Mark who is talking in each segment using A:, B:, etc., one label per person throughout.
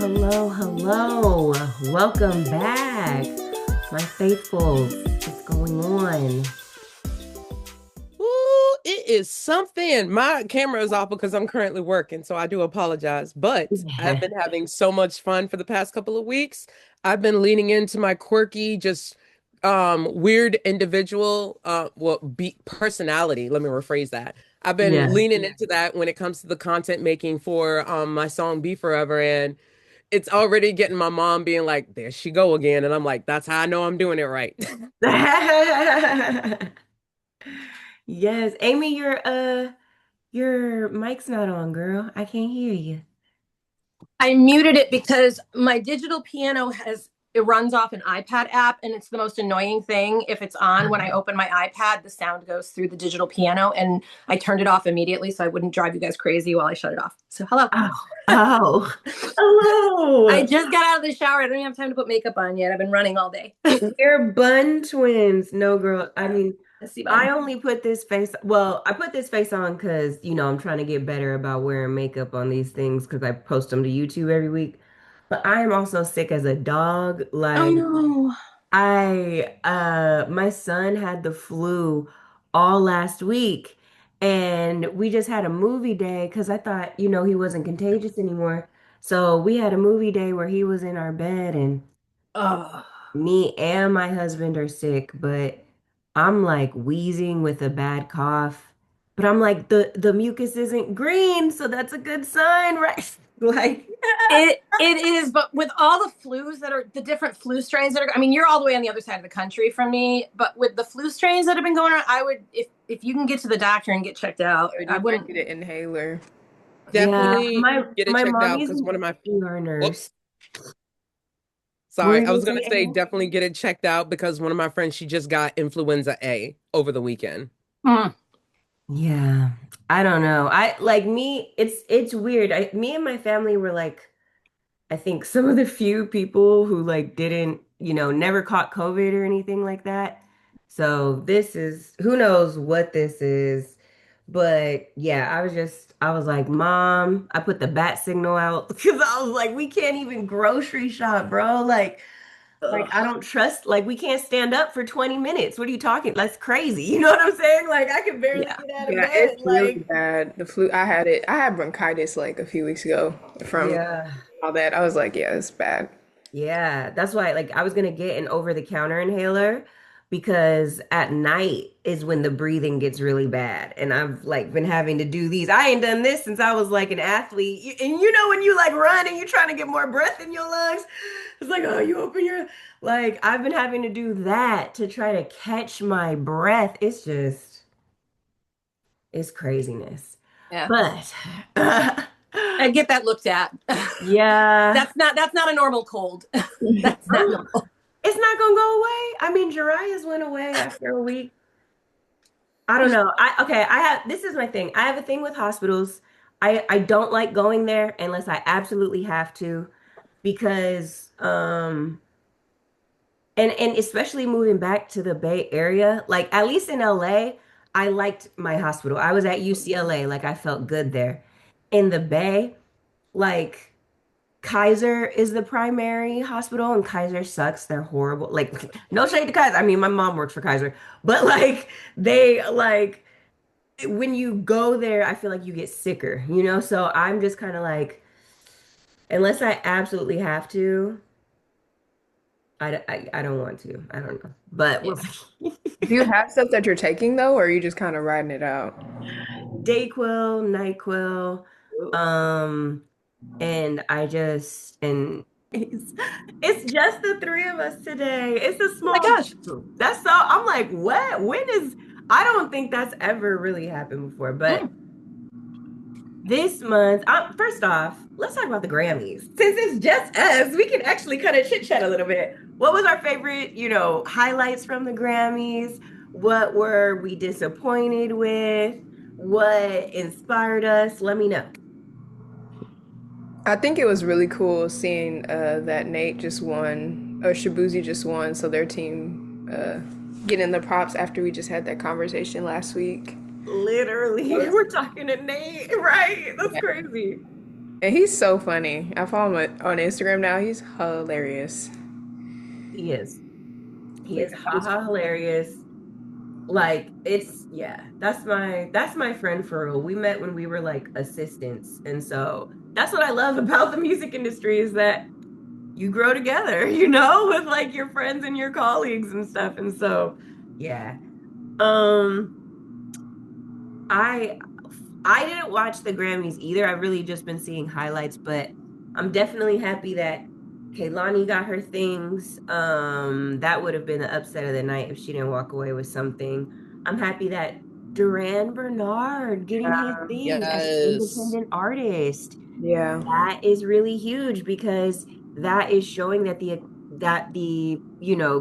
A: hello, hello. Welcome back, my faithfuls. What's going on?
B: Ooh, it is something. My camera is off because I'm currently working, so I do apologize. But I've been having so much fun for the past couple of weeks. I've been leaning into my quirky, just weird individual be personality. Let me rephrase that. I've been
A: Yeah.
B: leaning into that when it comes to the content making for my song Be Forever, and it's already getting my mom being like, there she go again. And I'm like, that's how I know I'm doing it right.
A: Yes, Amy, your mic's not on, girl. I can't hear you.
C: I muted it because my digital piano it runs off an iPad app, and it's the most annoying thing. If it's on when I open my iPad, the sound goes through the digital piano, and I turned it off immediately so I wouldn't drive you guys crazy while I shut it off. So hello.
A: Oh, oh,
C: I
A: hello.
C: just got out of the shower. I don't even have time to put makeup on yet. I've been running all day.
A: We're bun twins. No, girl. I mean,
C: Let's see,
A: I
C: bun.
A: only put this face, well, I put this face on because, I'm trying to get better about wearing makeup on these things because I post them to YouTube every week. But I am also sick as a dog.
C: Oh
A: Like
C: no.
A: my son had the flu all last week and we just had a movie day because I thought, he wasn't contagious anymore. So we had a movie day where he was in our bed and
C: Oh.
A: me and my husband are sick, but I'm like wheezing with a bad cough. But I'm like the mucus isn't green, so that's a good sign, right? Like
C: It is, but with all the flus that are the different flu strains that are, I mean, you're all the way on the other side of the country from me, but with the flu strains that have been going on, I would, if you can get to the doctor and get checked out,
D: You
C: I
D: might
C: wouldn't.
D: get an inhaler.
A: yeah,
B: Definitely get it
A: my
B: checked out
A: mommy's
B: because
A: an
B: one of my
A: ER nurse.
B: whoops,
A: What were
B: sorry,
A: you
B: I
A: gonna
B: was gonna
A: say,
B: say
A: Amy?
B: definitely get it checked out because one of my friends she just got influenza A over the weekend.
C: Mm.
A: Yeah, I don't know. I like me, it's weird. Me and my family were like I think some of the few people who like didn't, never caught COVID or anything like that. So this is, who knows what this is. But yeah, I was like, Mom, I put the bat signal out because I was like, we can't even grocery shop, bro. Like I don't trust, like we can't stand up for 20 minutes. What are you talking? That's crazy. You know what I'm saying? Like I can barely
C: Yeah.
A: get out of
D: Yeah,
A: bed.
D: it's really
A: Like,
D: bad. The flu, I had it. I had bronchitis like a few weeks ago from
A: yeah.
D: all that. I was like, yeah, it's bad.
A: Yeah, that's why like I was gonna get an over-the-counter inhaler because at night is when the breathing gets really bad. And I've like been having to do these. I ain't done this since I was like an athlete. And when you like run and you're trying to get more breath in your lungs, it's like, oh, you open your like I've been having to do that to try to catch my breath. It's craziness.
C: Yeah.
A: But
C: I get that looked at.
A: yeah.
C: That's not a normal cold. That's not normal.
A: It's not gonna go away. I mean, Jariah's went away after a week. I don't know. I have this is my thing. I have a thing with hospitals. I don't like going there unless I absolutely have to because and especially moving back to the Bay Area, like at least in LA, I liked my hospital. I was at UCLA, like I felt good there. In the Bay, like Kaiser is the primary hospital, and Kaiser sucks. They're horrible. Like, no shade to Kaiser. I mean, my mom works for Kaiser, but like, they like when you go there, I feel like you get sicker, So I'm just kind of like, unless I absolutely have to, I don't want to. I don't know, but
C: Yeah.
A: we'll see.
D: Do you have stuff that you're taking though, or are you just kind of riding it out?
A: Dayquil, NyQuil, um, and it's just the three of us today. It's a
C: Oh my
A: small
C: gosh.
A: group. That's so I'm like, what? I don't think that's ever really happened before, but
C: Mm.
A: this month, first off, let's talk about the Grammys. Since it's just us, we can actually kind of chit chat a little bit. What was our favorite, highlights from the Grammys? What were we disappointed with? What inspired us? Let me know.
D: I think it was really cool seeing that Nate just won, or Shabuzi just won, so their team getting the props after we just had that conversation last week.
A: Literally, we're talking to Nate, right? That's
D: Yeah.
A: crazy.
D: And he's so funny. I follow him on Instagram now. He's hilarious.
A: He is. He
D: Like
A: is haha hilarious. Like it's yeah, that's my friend for real. We met when we were like assistants. And so that's what I love about the music industry is that you grow together, with like your friends and your colleagues and stuff. And so yeah. Um I I didn't watch the Grammys either. I've really just been seeing highlights, but I'm definitely happy that Kaylani got her things. That would have been the upset of the night if she didn't walk away with something. I'm happy that Duran Bernard getting his thing as an
B: Yes.
A: independent artist.
D: Yeah.
A: That is really huge because that is showing that the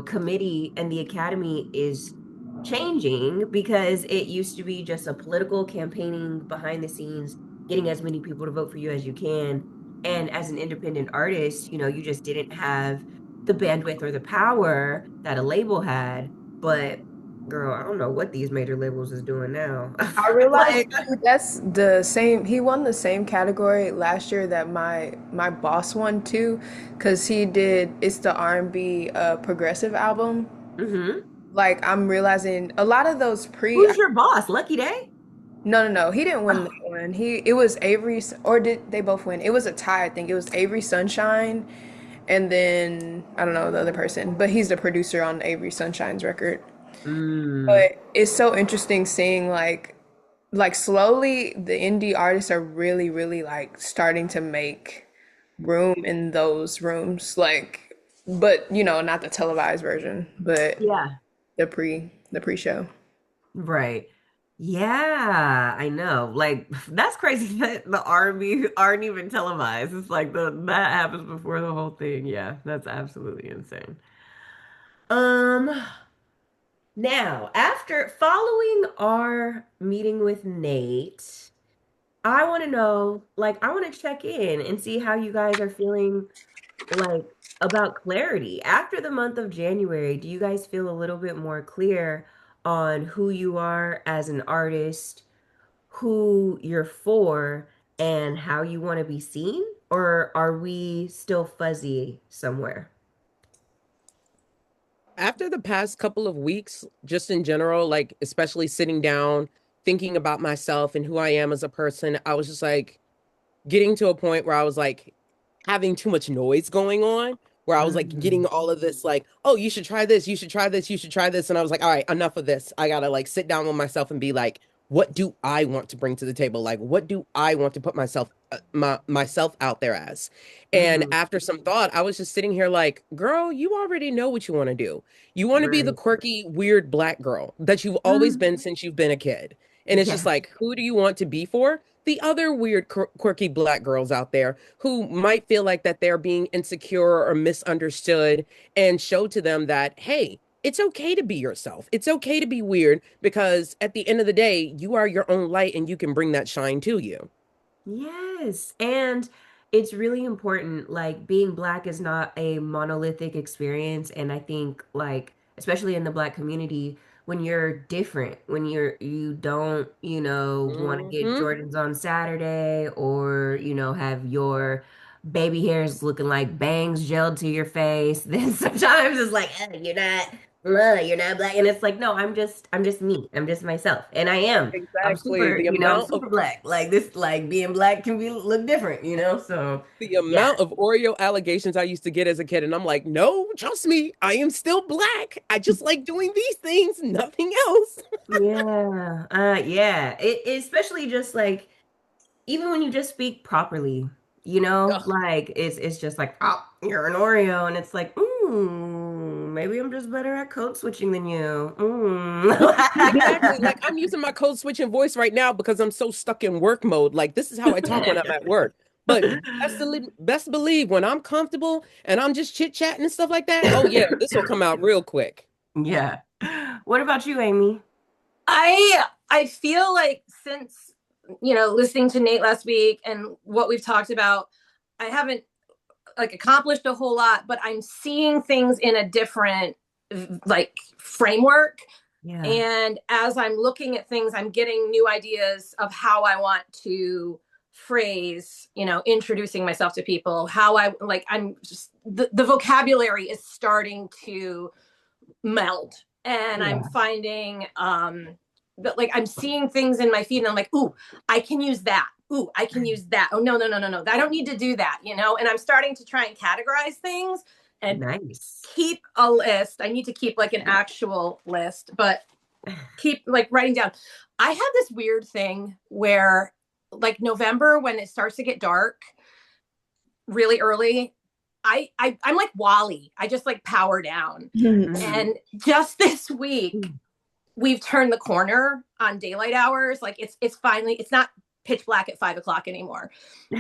A: committee and the academy is changing because it used to be just a political campaigning behind the scenes, getting as many people to vote for you as you can. And as an independent artist, you just didn't have the bandwidth or the power that a label had. But girl, I don't know what these major labels is doing now.
D: I realized
A: Like,
D: too, that's the same. He won the same category last year that my boss won too, because he did. It's the R&B progressive album.
A: mhm.
D: Like I'm realizing a lot of those pre.
A: Who's your boss? Lucky Day?
D: No, no, no. He didn't win that
A: Oh,
D: one. It was Avery, or did they both win? It was a tie. I think it was Avery Sunshine, and then I don't know the other person, but he's the producer on Avery Sunshine's record.
A: mm,
D: But it's so interesting seeing like slowly the indie artists are really really like starting to make room in those rooms like but not the televised version but
A: yeah,
D: the pre-show.
A: right. Yeah, I know. Like that's crazy that the R&B aren't even televised. It's like that happens before the whole thing. Yeah, that's absolutely insane. Um, Now, after following our meeting with Nate, I want to know, like, I want to check in and see how you guys are feeling like about clarity. After the month of January, do you guys feel a little bit more clear on who you are as an artist, who you're for, and how you want to be seen? Or are we still fuzzy somewhere?
B: After the past couple of weeks, just in general, like especially sitting down, thinking about myself and who I am as a person, I was just like getting to a point where I was like having too much noise going on, where I was like getting
A: Mm,
B: all of this, like, oh, you should try this, you should try this, you should try this. And I was like, all right, enough of this. I gotta like sit down with myself and be like, what do I want to bring to the table? Like, what do I want to put myself out there as? And
A: mhm,
B: after some thought, I was just sitting here like, girl, you already know what you want to do. You want to be the
A: right.
B: quirky, weird black girl that you've always
A: Mm,
B: been since you've been a kid. And it's just
A: yeah.
B: like, who do you want to be for? The other weird, quirky black girls out there who might feel like that they're being insecure or misunderstood, and show to them that, hey, it's okay to be yourself. It's okay to be weird because at the end of the day, you are your own light and you can bring that shine to you.
A: Yes. And it's really important. Like being black is not a monolithic experience. And I think like, especially in the black community, when you're different, when you don't, want to get
B: Hmm.
A: Jordans on Saturday or, have your baby hairs looking like bangs gelled to your face, then sometimes it's like, you're not black. And it's like, no, I'm just me. I'm just myself. And I am. I'm
B: Exactly.
A: super, I'm super black. Like this, like being black can be look different. So
B: The
A: yeah.
B: amount of Oreo allegations I used to get as a kid, and I'm like, no, trust me, I am still black. I just like doing these things, nothing else.
A: Yeah. Yeah. Especially just like even when you just speak properly, like it's just like, oh, you're an Oreo, and it's like, maybe I'm just better at code switching than you.
B: Exactly. Like I'm using my code switching voice right now because I'm so stuck in work mode. Like this is how I talk when I'm at work. But best believe when I'm comfortable and I'm just chit chatting and stuff like that. Oh yeah, this will come out real quick.
A: Yeah. What about you, Amy?
C: I feel like since listening to Nate last week and what we've talked about, I haven't like accomplished a whole lot, but I'm seeing things in a different like framework.
A: Yeah.
C: And as I'm looking at things, I'm getting new ideas of how I want to phrase, introducing myself to people, how I'm just, the vocabulary is starting to meld. And I'm
A: Yeah.
C: finding that like I'm seeing things in my feed and I'm like, ooh, I can use that. Ooh, I can use that. Oh, no, no, no, no, no. I don't need to do that, And I'm starting to try and categorize things and
A: Nice.
C: keep a list. I need to keep like an actual list, but keep like writing down. I have this weird thing where like November, when it starts to get dark really early, I'm like Wally. I just like power down.
A: Mhm.
C: And just this week, we've turned the corner on daylight hours. Like it's finally, it's not pitch black at 5 o'clock anymore.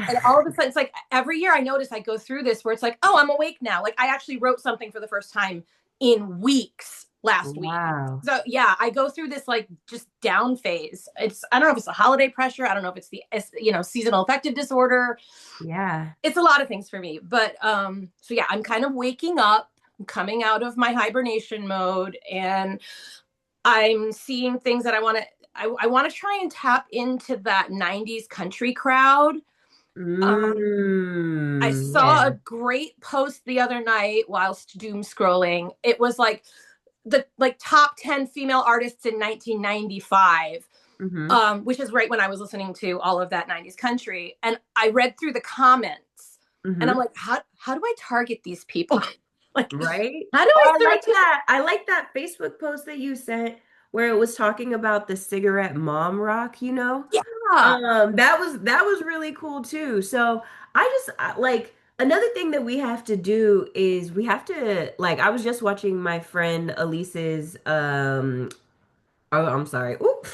C: And all of a sudden, it's like every year I notice I go through this where it's like, oh, I'm awake now. Like I actually wrote something for the first time in weeks last week.
A: Wow.
C: So yeah, I go through this like just down phase. I don't know if it's the holiday pressure. I don't know if it's the, seasonal affective disorder.
A: Yeah.
C: It's a lot of things for me. But so yeah, I'm kind of waking up, coming out of my hibernation mode, and I'm seeing things that I want to try and tap into that 90s country crowd. I saw a
A: Yeah.
C: great post the other night whilst doom scrolling. It was like the top 10 female artists in 1995,
A: Hmm.
C: which is right when I was listening to all of that 90s country. And I read through the comments and I'm
A: Hmm.
C: like, how do I target these people? Like,
A: Right?
C: how do
A: Oh,
C: I
A: I
C: start
A: like
C: to,
A: that. I like that Facebook post that you sent where it was talking about the cigarette mom rock, you know?
C: yeah.
A: That was really cool too. So like another thing that we have to do is we have to like I was just watching my friend Elise's oh I'm sorry. Oop.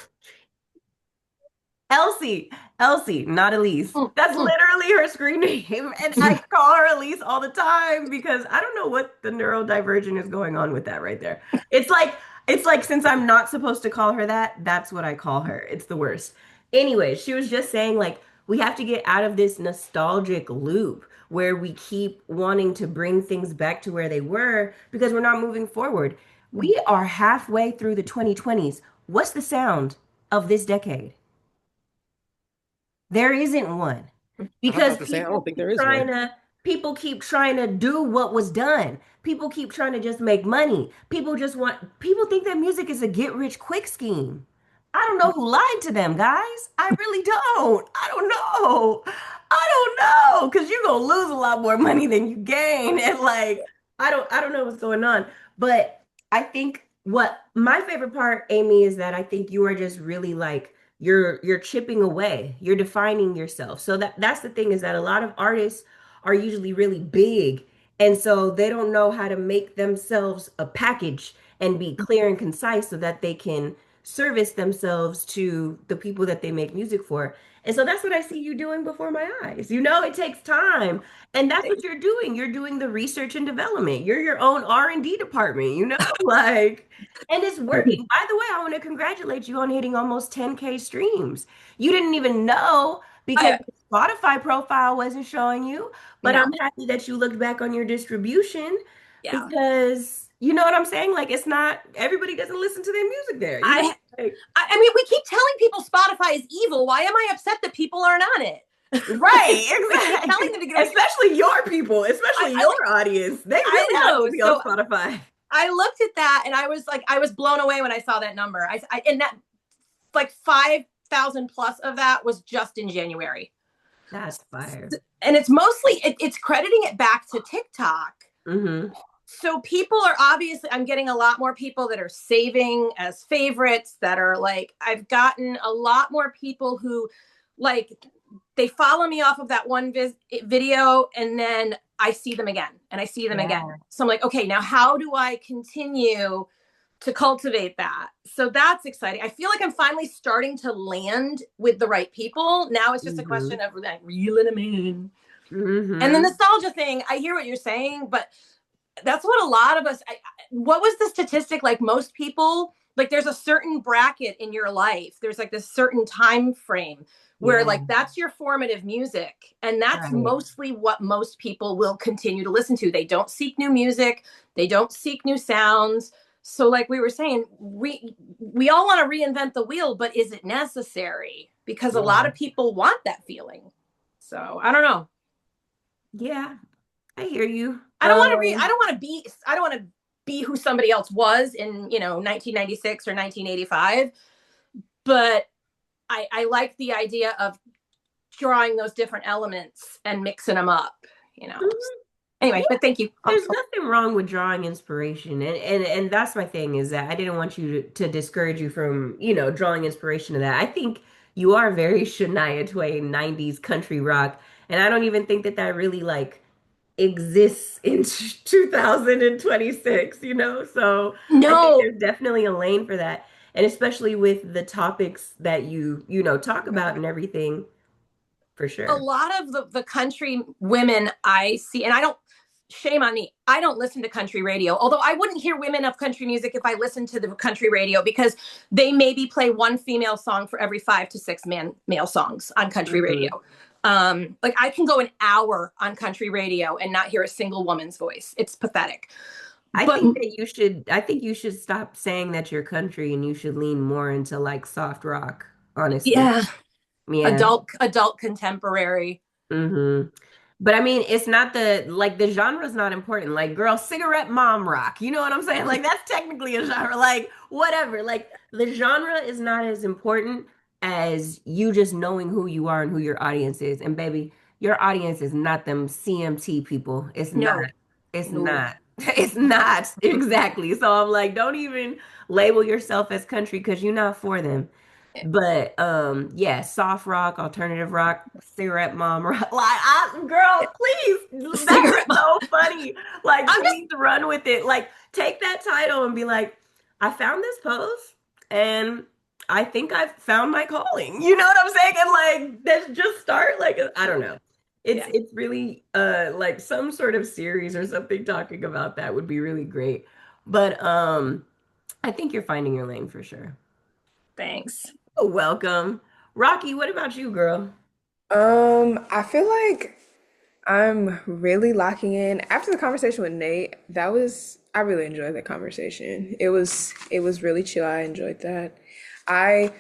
A: Elsie, not Elise.
C: Mm,
A: That's
C: mm,
A: literally her screen name. And I call her Elise all the time because I don't know what the neurodivergent is going on with that right there. It's like since I'm not supposed to call her that, that's what I call her. It's the worst. Anyway, she was just saying like we have to get out of this nostalgic loop where we keep wanting to bring things back to where they were because we're not moving forward.
C: mm.
A: We are halfway through the 2020s. What's the sound of this decade? There isn't one
B: I was
A: because
B: about to say, I don't think there is one.
A: people keep trying to do what was done. People keep trying to just make money. People think that music is a get rich quick scheme. I don't know who lied to them, guys. I really don't. I don't know. I don't know because you're gonna lose a lot more money than you gain. And like, I don't know what's going on. But I think what my favorite part, Amy, is that I think you are just really like you're chipping away. You're defining yourself. So that's the thing is that a lot of artists are usually really big, and so they don't know how to make themselves a package and be clear and concise so that they can service themselves to the people that they make music for. And so that's what I see you doing before my eyes. It takes time. And that's what you're doing. You're doing the research and development. You're your own R&D department. Like, and it's working. By the way, I want to congratulate you on hitting almost 10K streams. You didn't even know because
C: I,
A: the Spotify profile wasn't showing you, but
C: no,
A: I'm happy that you looked back on your distribution
C: yeah.
A: because you know what I'm saying? Like it's not everybody doesn't listen to their music there,
C: I,
A: Like,
C: I mean, we keep telling people Spotify is evil. Why am I upset that people aren't on it?
A: right,
C: We keep telling
A: exactly.
C: them to get on.
A: Especially your people, especially
C: I,
A: your audience. They
C: I
A: really not
C: know.
A: gonna be on
C: So
A: Spotify.
C: I looked at that and I was like, I was blown away when I saw that number. And that like 5,000 plus of that was just in January.
A: That's fire.
C: And it's mostly, it's crediting it back to TikTok.
A: Mm-hmm.
C: So people are obviously, I'm getting a lot more people that are saving as favorites that are like, I've gotten a lot more people who like, they follow me off of that one video and then I see them again and I see them again.
A: Yeah.
C: So I'm like, okay, now how do I continue to cultivate that? So that's exciting. I feel like I'm finally starting to land with the right people. Now it's just a
A: Mm-hmm.
C: question of like reeling them in. And the
A: Mm-hmm.
C: nostalgia thing, I hear what you're saying, but that's what a lot of us, what was the statistic? Like most people, like there's a certain bracket in your life. There's like this certain time frame where
A: Yeah.
C: like that's your formative music. And that's
A: Right.
C: mostly what most people will continue to listen to. They don't seek new music. They don't seek new sounds. So like we were saying, we all want to reinvent the wheel, but is it necessary? Because a lot
A: Yeah.
C: of people want that feeling. So I don't know.
A: Yeah, I hear you.
C: I don't want to be I don't want to be who somebody else was in, 1996 or 1985, but I like the idea of drawing those different elements and mixing them up.
A: Yeah,
C: Anyway, but thank you.
A: there's nothing wrong with drawing inspiration. And that's my thing is that I didn't want you to discourage you from, drawing inspiration to that. I think you are very Shania Twain 90s country rock. And I don't even think that that really like exists in 2026, So I think
C: No,
A: there's definitely a lane for that. And especially with the topics that you talk about and everything, for
C: a
A: sure.
C: lot of the country women I see, and I don't, shame on me, I don't listen to country radio. Although I wouldn't hear women of country music if I listened to the country radio because they maybe play one female song for every 5 to 6 male songs on country
A: Mhm.
C: radio. Like I can go an hour on country radio and not hear a single woman's voice. It's pathetic. But
A: I think you should stop saying that you're country and you should lean more into like soft rock, honestly.
C: yeah,
A: Yeah.
C: adult contemporary.
A: hmm But I mean, it's not the genre's not important. Like, girl, cigarette mom rock. You know what I'm saying? Like, that's technically a genre. Like, whatever. Like, the genre is not as important as you just knowing who you are and who your audience is. And baby, your audience is not them CMT people. It's not.
C: No,
A: It's
C: no.
A: not. It's not. Exactly. So I'm like, don't even label yourself as country because you're not for them. But yeah, soft rock, alternative rock, cigarette mom rock. Like girl, please. That is
C: Cigarette.
A: so funny. Like,
C: I'm just
A: please run with it. Like, take that title and be like, I found this post and I think I've found my calling. You know what I'm saying? And like let's just start like I don't know. It's
C: yeah.
A: it's really like some sort of series or something talking about that would be really great. But I think you're finding your lane for sure.
C: Thanks.
A: Oh, welcome. Rocky, what about you, girl?
D: I feel like I'm really locking in. After the conversation with Nate, I really enjoyed that conversation. It was really chill. I enjoyed that. I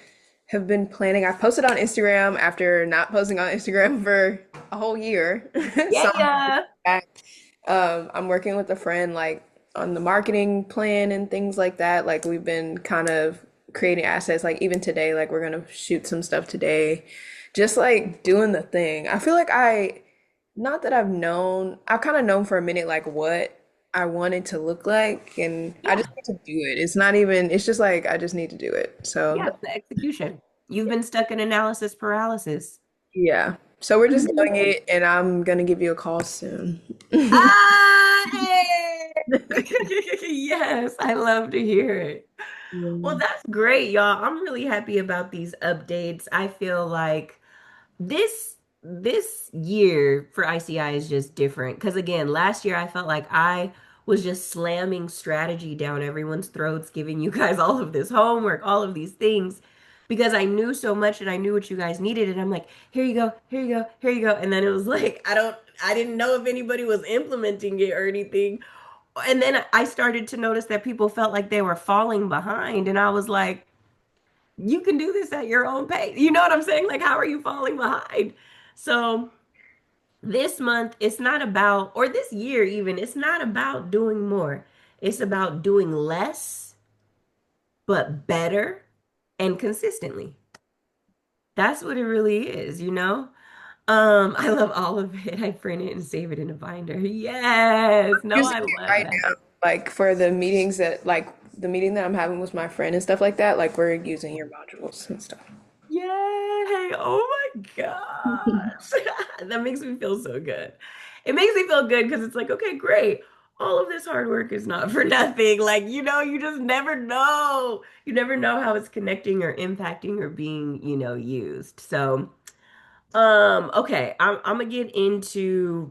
D: have been planning. I posted on Instagram after not posting on Instagram for a whole year.
A: Yeah,
D: So
A: yeah.
D: back. I'm working with a friend like on the marketing plan and things like that. Like we've been kind of creating assets. Like even today, like we're gonna shoot some stuff today. Just like doing the thing. I feel like not that I've kind of known for a minute like what I wanted to look like, and I just
A: Yeah,
D: need to do it. It's not even, it's just like I just need to do it.
A: yeah,
D: So,
A: it's the execution. You've been stuck in analysis paralysis.
D: yeah. So we're just
A: Mhm.
D: doing it, and I'm gonna give you a call soon.
A: Ah, hey! Yes, I love to hear it. Well,
D: Yeah.
A: that's great, y'all. I'm really happy about these updates. I feel like this year for ICI is just different because again, last year I felt like I was just slamming strategy down everyone's throats, giving you guys all of this homework, all of these things because I knew so much and I knew what you guys needed and I'm like, here you go, here you go, here you go. And then it was like I didn't know if anybody was implementing it or anything. And then I started to notice that people felt like they were falling behind and I was like, you can do this at your own pace. You know what I'm saying? Like, how are you falling behind? So this month, it's not about, or this year even, it's not about doing more. It's about doing less, but better and consistently. That's what it really is. I love all of it. I print it and save it in a binder. Yes. No,
D: Using
A: I
D: it
A: love
D: right
A: that.
D: now, like for the meetings that, like the meeting that I'm having with my friend and stuff like that, like we're using your modules and stuff.
A: Yay! Oh my gosh. That makes me feel so good. It makes me feel good because it's like, okay, great. All of this hard work is not for nothing. Like, you just never know. You never know how it's connecting or impacting or being, used. So, okay, I'm gonna get into,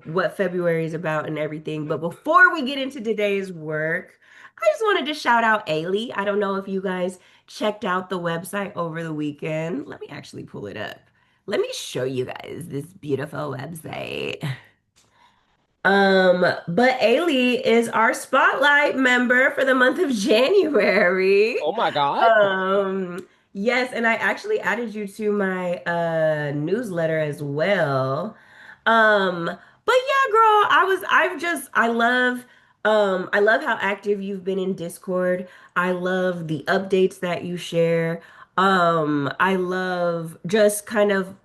A: what February is about and everything. But before we get into today's work, I just wanted to shout out Ailey. I don't know if you guys checked out the website over the weekend. Let me actually pull it up. Let me show you guys this beautiful website. But Ailey is our spotlight member for the month of January.
B: Oh my God.
A: Yes, and I actually added you to my newsletter as well. But yeah, girl, I love how active you've been in Discord. I love the updates that you share. I love just kind of,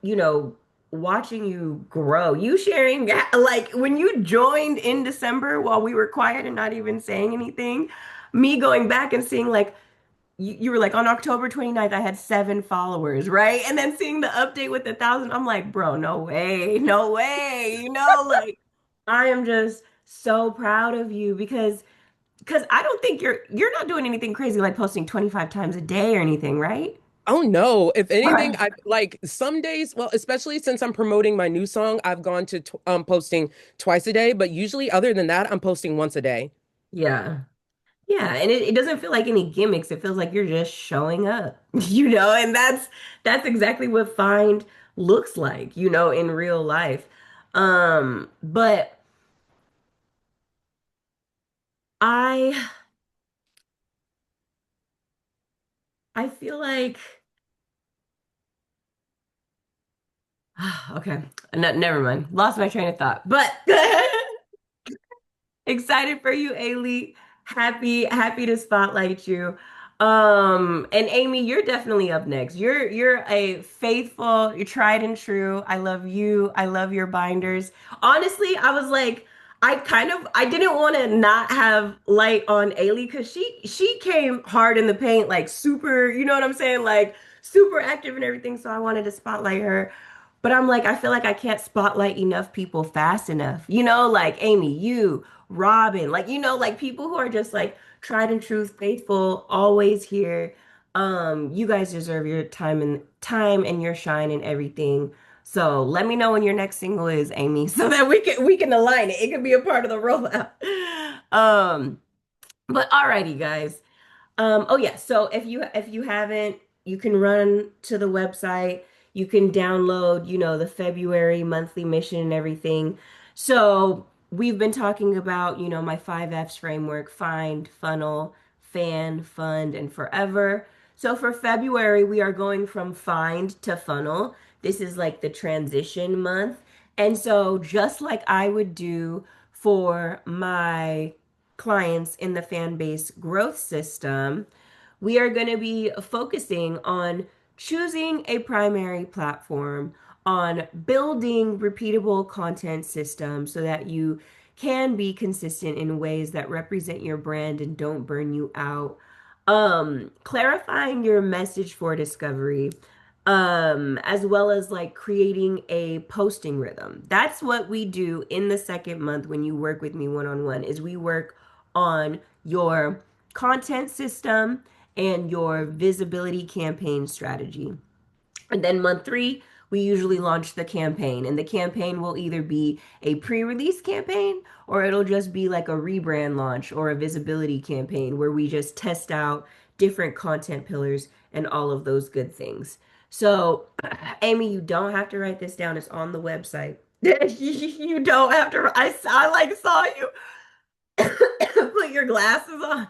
A: watching you grow. You sharing like when you joined in December while we were quiet and not even saying anything, me going back and seeing like you were like on October 29th, I had 7 followers, right? And then seeing the update with 1,000, I'm like, bro, no way, no way. Like I am just so proud of you because I don't think you're not doing anything crazy like posting 25 times a day or anything, right?
B: Oh no. If anything,
A: Right.
B: I like some days, well, especially since I'm promoting my new song, I've gone to posting twice a day, but usually other than that, I'm posting once a day.
A: Yeah. Yeah, and it doesn't feel like any gimmicks. It feels like you're just showing up, and that's exactly what Find looks like, in real life. But I I feel like okay, no, never mind. Lost my train of thought. But excited for you, Ailey. Happy to spotlight you. And Amy, you're definitely up next. You're a faithful, you're tried and true. I love you. I love your binders. Honestly, I was like, I didn't want to not have light on Ailey because she came hard in the paint, like super, you know what I'm saying? Like super active and everything. So I wanted to spotlight her. But I'm like, I feel like I can't spotlight enough people fast enough. Like Amy, you, Robin, like, like people who are just like tried and true, faithful, always here. You guys deserve your time and your shine and everything. So let me know when your next single is, Amy, so that we can align it. It could be a part of the rollout. But alrighty, guys. Oh yeah, so if you haven't, you can run to the website. You can download, the February monthly mission and everything. So we've been talking about, my 5 F's framework: find, funnel, fan, fund, and forever. So for February, we are going from find to funnel. This is like the transition month. And so just like I would do for my clients in the fan base growth system, we are going to be focusing on choosing a primary platform, on building repeatable content systems so that you can be consistent in ways that represent your brand and don't burn you out. Clarifying your message for discovery, as well as like creating a posting rhythm. That's what we do in the second month when you work with me one-on-one, is we work on your content system and your visibility campaign strategy. And then month 3, we usually launch the campaign. And the campaign will either be a pre-release campaign or it'll just be like a rebrand launch or a visibility campaign where we just test out different content pillars and all of those good things. So, Amy, you don't have to write this down. It's on the website. You don't have to. I like saw you put your glasses on.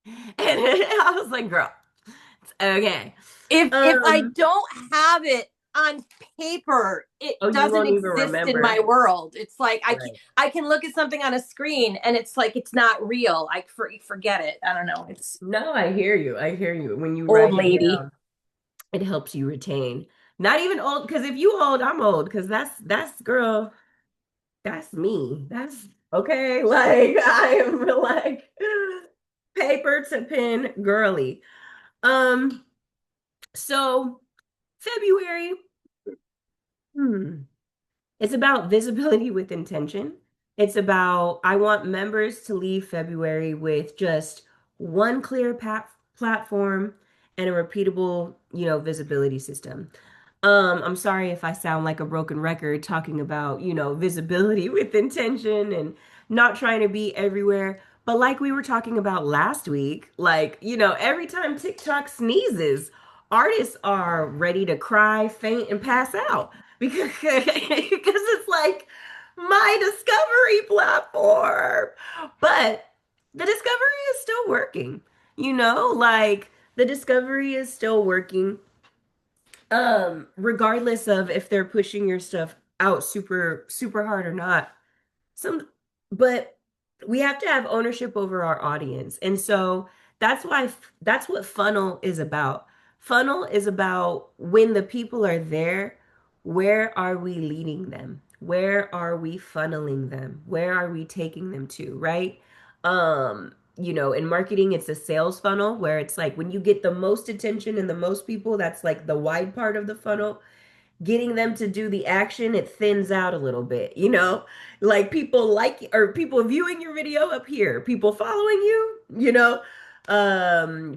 A: And I was like, girl, it's okay.
C: If I
A: Um,
C: don't have it on paper, it
A: oh, you
C: doesn't
A: won't even
C: exist in my
A: remember.
C: world. It's like
A: Right.
C: I can look at something on a screen and it's like it's not real. Forget it. I don't know. It's
A: No, I hear you. I hear you. When you
C: old
A: write it
C: lady.
A: down, it helps you retain. Not even old, because if you old, I'm old, because that's girl, that's me. That's okay. Like I am like paper to pen girly. Um, so February, hmm. It's about visibility with intention. It's about, I want members to leave February with just one clear platform and a repeatable, visibility system. I'm sorry if I sound like a broken record talking about, visibility with intention and not trying to be everywhere. But like we were talking about last week, like, every time TikTok sneezes, artists are ready to cry, faint, and pass out because it's like my discovery platform. But the discovery is still working, like the discovery is still working. Regardless of if they're pushing your stuff out super, super hard or not. Some, but we have to have ownership over our audience. And so that's what funnel is about. Funnel is about when the people are there, where are we leading them? Where are we funneling them? Where are we taking them to, right? In marketing, it's a sales funnel where it's like when you get the most attention and the most people, that's like the wide part of the funnel. Getting them to do the action, it thins out a little bit, like people or people viewing your video up here, people following you,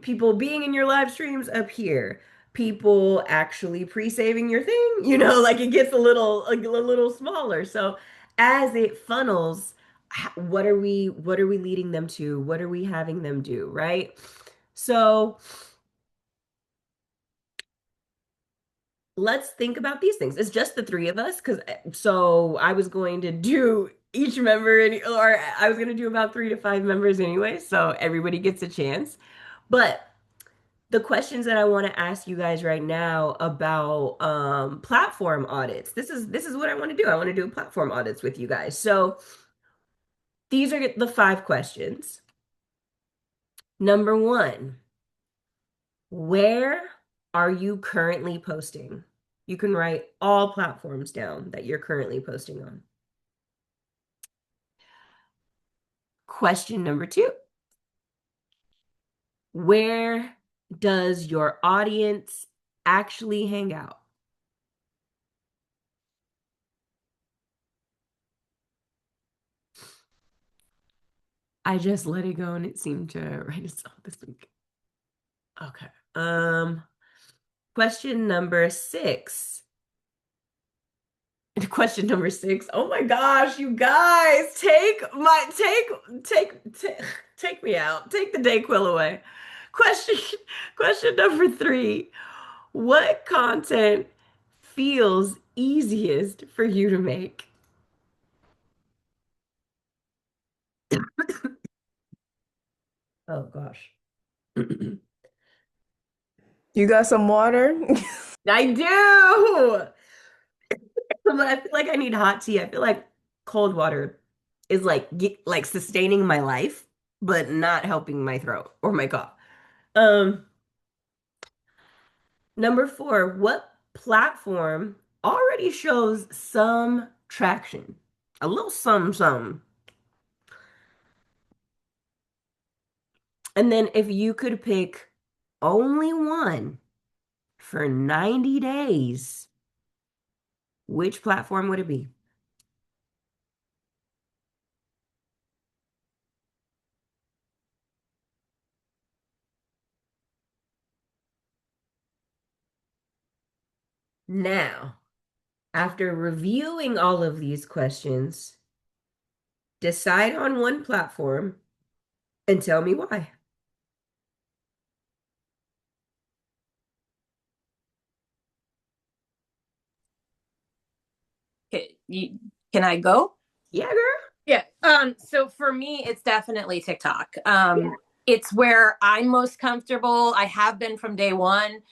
A: people being in your live streams up here, people actually pre-saving your thing, like it gets a little smaller. So as it funnels, what are we leading them to? What are we having them do, right? So let's think about these things. It's just the three of us, because so I was going to do each member, or I was going to do about 3 to 5 members anyway, so everybody gets a chance. But the questions that I want to ask you guys right now about platform audits. This is what I want to do. I want to do platform audits with you guys. So these are the 5 questions. Number 1, where are you currently posting? You can write all platforms down that you're currently posting on. Question number 2, where does your audience actually hang out? I just let it go and it seemed to write itself this week. Okay. Question number 6. Question number 6. Oh my gosh, you guys, take me out. Take the Dayquil away. Question number 3. What content feels easiest for you to make? Oh gosh.
D: You got some water?
A: I do. But I feel like I need hot tea. I feel like cold water is like sustaining my life, but not helping my throat or my cough. Um, Number 4, what platform already shows some traction? A little some. And then if you could pick only one for 90 days, which platform would it be? Now, after reviewing all of these questions, decide on one platform and tell me why.
C: Can I go?
A: Yeah, girl.
C: Yeah. So for me, it's definitely TikTok.
A: Yeah.
C: It's where I'm most comfortable. I have been from day one.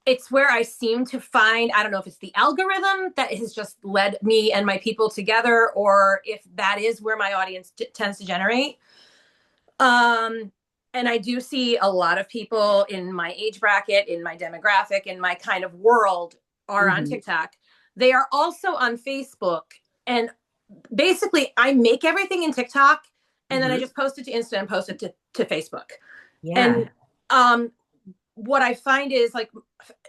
C: It's where I seem to find, I don't know if it's the algorithm that has just led me and my people together, or if that is where my audience tends to generate. And I do see a lot of people in my age bracket, in my demographic, in my kind of world are on
A: Mhm.
C: TikTok. They are also on Facebook. And basically, I make everything in TikTok and then I
A: Mhm.
C: just post it to Insta and post it to Facebook. And
A: Yeah.
C: what I find is like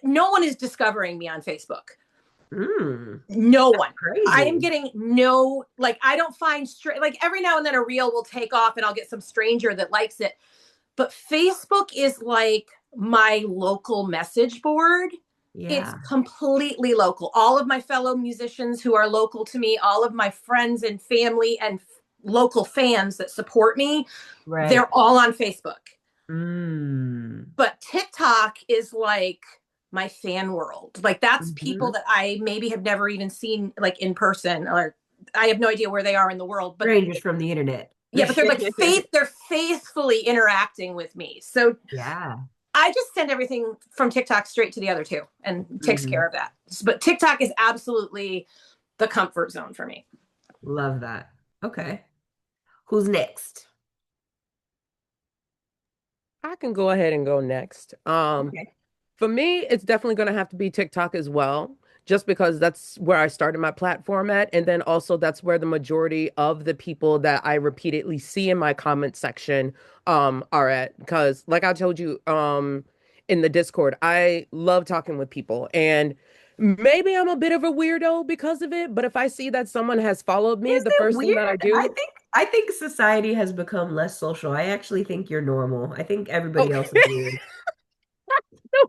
C: no one is discovering me on Facebook. No
A: That's
C: one. I am
A: crazy.
C: getting no, like, I don't find straight, like, every now and then a reel will take off and I'll get some stranger that likes it. But Facebook is like my local message board. It's
A: Yeah.
C: completely local. All of my fellow musicians who are local to me, all of my friends and family and local fans that support me,
A: Right.
C: they're all on Facebook.
A: Mm.
C: But TikTok is like my fan world. Like that's people
A: Mhm.
C: that I maybe have never even seen like in person or I have no idea where they are in the world, but
A: Strangers from the internet.
C: yeah, but they're faithfully interacting with me. So
A: Yeah.
C: I just send everything from TikTok straight to the other two and takes
A: Hmm.
C: care of that. But TikTok is absolutely the comfort zone for me.
A: Love that. Okay. Who's next?
B: I can go ahead and go next.
A: Okay.
B: For me, it's definitely going to have to be TikTok as well, just because that's where I started my platform at. And then also, that's where the majority of the people that I repeatedly see in my comment section are at. Because, like I told you in the Discord, I love talking with people. And maybe I'm a bit of a weirdo because of it. But if I see that someone has followed me,
A: Is
B: the
A: it
B: first thing
A: weird?
B: that I
A: I
B: do,
A: think I think society has become less social. I actually think you're normal. I think everybody else is
B: okay.
A: weird.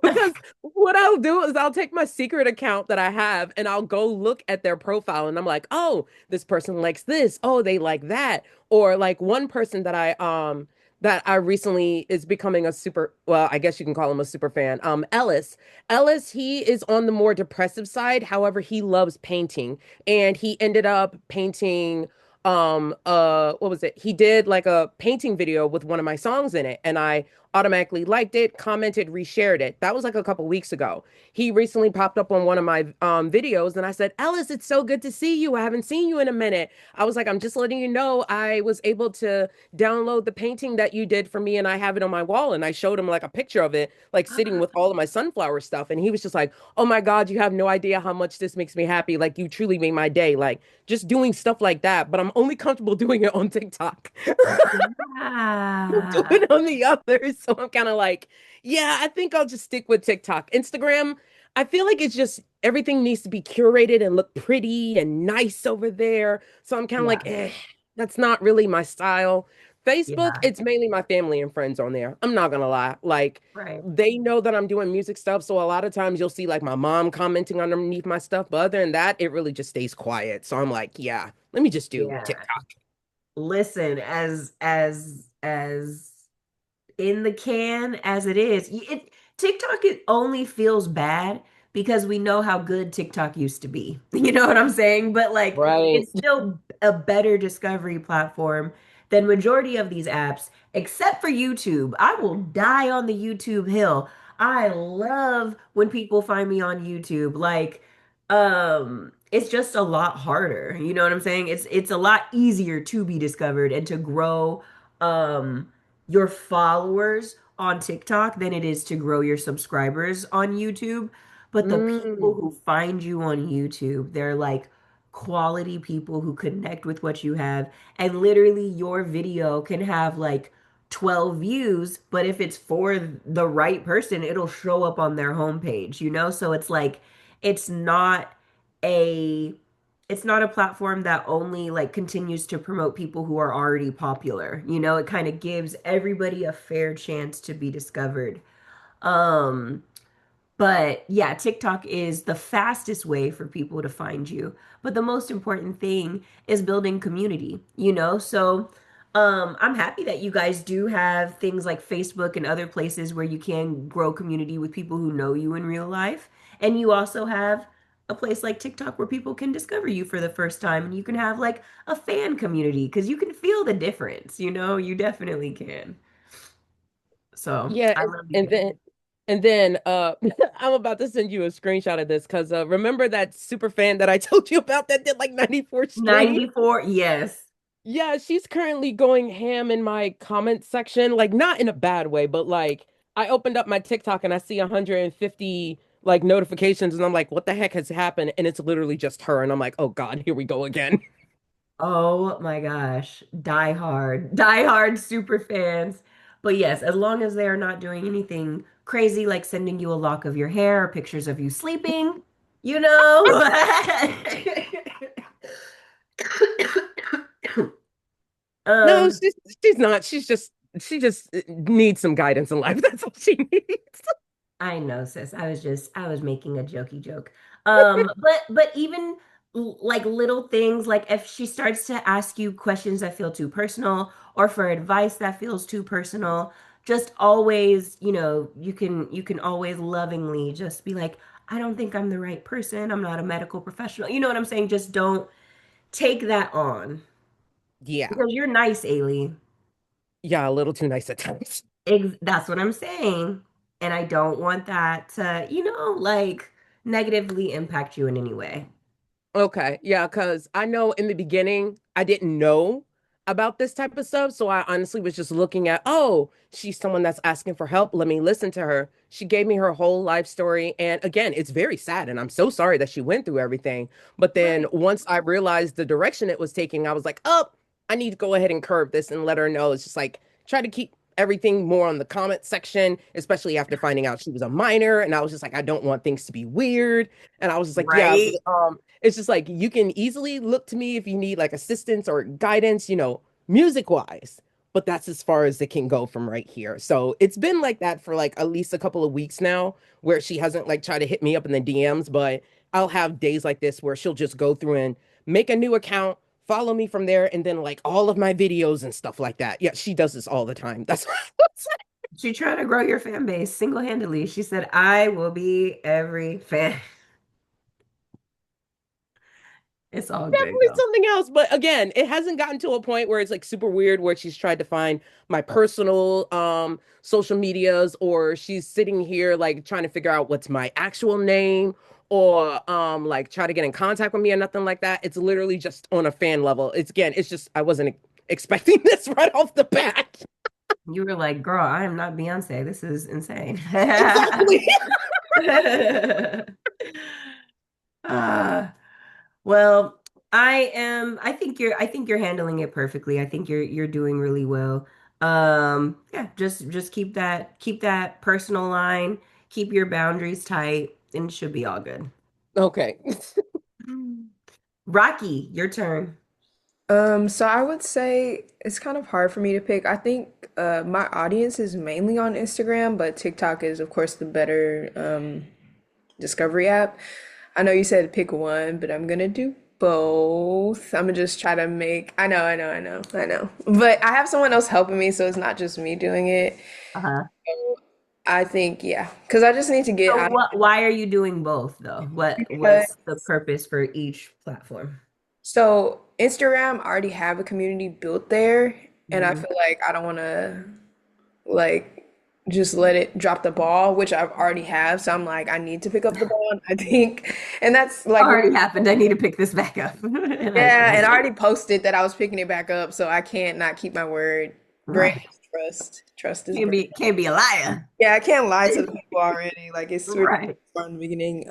B: Because what I'll do is I'll take my secret account that I have and I'll go look at their profile and I'm like, oh, this person likes this. Oh, they like that. Or like one person that I recently is becoming a super, well, I guess you can call him a super fan. Ellis. Ellis, he is on the more depressive side. However, he loves painting and he ended up painting what was it? He did like a painting video with one of my songs in it and I automatically liked it, commented, reshared it. That was like a couple weeks ago. He recently popped up on one of my videos and I said, Ellis, it's so good to see you. I haven't seen you in a minute. I was like, I'm just letting you know I was able to download the painting that you did for me and I have it on my wall. And I showed him like a picture of it, like sitting with all of my sunflower stuff. And he was just like, oh my God, you have no idea how much this makes me happy. Like you truly made my day. Like just doing stuff like that. But I'm only comfortable doing it on TikTok. Do
A: Yeah.
B: it on the others. So I'm kind of like, yeah, I think I'll just stick with TikTok. Instagram, I feel like it's just everything needs to be curated and look pretty and nice over there. So I'm kind of like,
A: Yeah.
B: that's not really my style. Facebook,
A: Yeah.
B: it's mainly my family and friends on there. I'm not gonna lie. Like,
A: Right.
B: they know that I'm doing music stuff. So a lot of times you'll see like my mom commenting underneath my stuff. But other than that, it really just stays quiet. So I'm like, yeah, let me just do
A: Yeah.
B: TikTok.
A: Listen, as in the can as it is. TikTok it only feels bad because we know how good TikTok used to be. You know what I'm saying? But like
B: Right.
A: it's still a better discovery platform than majority of these apps, except for YouTube. I will die on the YouTube hill. I love when people find me on YouTube. Like, it's just a lot harder. You know what I'm saying? It's a lot easier to be discovered and to grow your followers on TikTok than it is to grow your subscribers on YouTube. But the people
B: Mm.
A: who find you on YouTube, they're like quality people who connect with what you have. And literally, your video can have like 12 views, but if it's for the right person, it'll show up on their homepage, you know? So it's like, it's not a it's not a platform that only like continues to promote people who are already popular. You know, it kind of gives everybody a fair chance to be discovered. Um, but yeah, TikTok is the fastest way for people to find you. But the most important thing is building community, you know? So I'm happy that you guys do have things like Facebook and other places where you can grow community with people who know you in real life. And you also have a place like TikTok where people can discover you for the first time and you can have like a fan community because you can feel the difference, you know? You definitely can. So
B: Yeah,
A: I
B: and,
A: love
B: and
A: you.
B: then and then I'm about to send you a screenshot of this because remember that super fan that I told you about that did like 94 streams?
A: 94, yes.
B: Yeah, she's currently going ham in my comment section, like not in a bad way, but like I opened up my TikTok and I see 150 like notifications and I'm like, what the heck has happened? And it's literally just her. And I'm like, oh God, here we go again.
A: Oh my gosh. Die hard super fans. But yes, as long as they are not doing anything crazy like sending you a lock of your hair or pictures of you sleeping, you know.
B: No,
A: Um,
B: she's not. She just needs some guidance in life. That's all she needs.
A: I know, sis. I was making a jokey joke. But even like little things, like if she starts to ask you questions that feel too personal, or for advice that feels too personal, just always, you know, you can always lovingly just be like, I don't think I'm the right person. I'm not a medical professional. You know what I'm saying? Just don't take that on
B: Yeah.
A: because you're nice, Ailey.
B: Yeah, a little too nice at times.
A: That's what I'm saying. And I don't want that to, like negatively impact you in any way.
B: Okay, yeah, because I know in the beginning I didn't know about this type of stuff. So I honestly was just looking at, oh, she's someone that's asking for help. Let me listen to her. She gave me her whole life story. And again, it's very sad. And I'm so sorry that she went through everything. But then
A: Right.
B: once I realized the direction it was taking, I was like, oh, I need to go ahead and curb this and let her know. It's just like try to keep everything more on the comment section, especially after finding out she was a minor. And I was just like, I don't want things to be weird. And I was just like, yeah,
A: Right.
B: it's just like you can easily look to me if you need like assistance or guidance, music wise. But that's as far as it can go from right here. So it's been like that for like at least a couple of weeks now, where she hasn't like tried to hit me up in the DMs, but I'll have days like this where she'll just go through and make a new account, follow me from there, and then like all of my videos and stuff like that. Yeah, she does this all the time. That's
A: She trying to grow your fan base single-handedly. She said, I will be every fan. It's all good
B: definitely
A: though.
B: something else. But again, it hasn't gotten to a point where it's like super weird where she's tried to find my personal social medias, or she's sitting here like trying to figure out what's my actual name, or like try to get in contact with me or nothing like that. It's literally just on a fan level. It's just I wasn't expecting this right off the bat.
A: You were like, girl, I am not Beyonce. This is insane.
B: Exactly.
A: Uh, well, I think you're handling it perfectly. I think you're doing really well. Yeah, just keep that personal line, keep your boundaries tight, and it should be all good.
B: Okay.
A: Rocky, your turn.
D: So I would say it's kind of hard for me to pick. I think my audience is mainly on Instagram, but TikTok is, of course, the better discovery app. I know you said pick one, but I'm gonna do both. I'm gonna just try to make. I know. But I have someone else helping me, so it's not just me doing it.
A: Uh-huh.
D: I think, yeah, because I just need to get
A: So
D: out of
A: why are you doing both though?
D: it.
A: What's the purpose for each platform?
D: So Instagram I already have a community built there, and I
A: Mhm.
D: feel like I don't want to like just let it drop the ball, which I've already have. So I'm like, I need to pick up the ball. I think, and that's like,
A: Already happened. I need to pick this back up. And I
D: yeah.
A: get
D: And I
A: it.
D: already posted that I was picking it back up, so I can't not keep my word. Brand
A: Right.
D: is trust. Trust is
A: Can't
D: brand.
A: be a liar.
D: Yeah, I can't lie to the people already. Like it's sort of
A: Right.
D: from the beginning.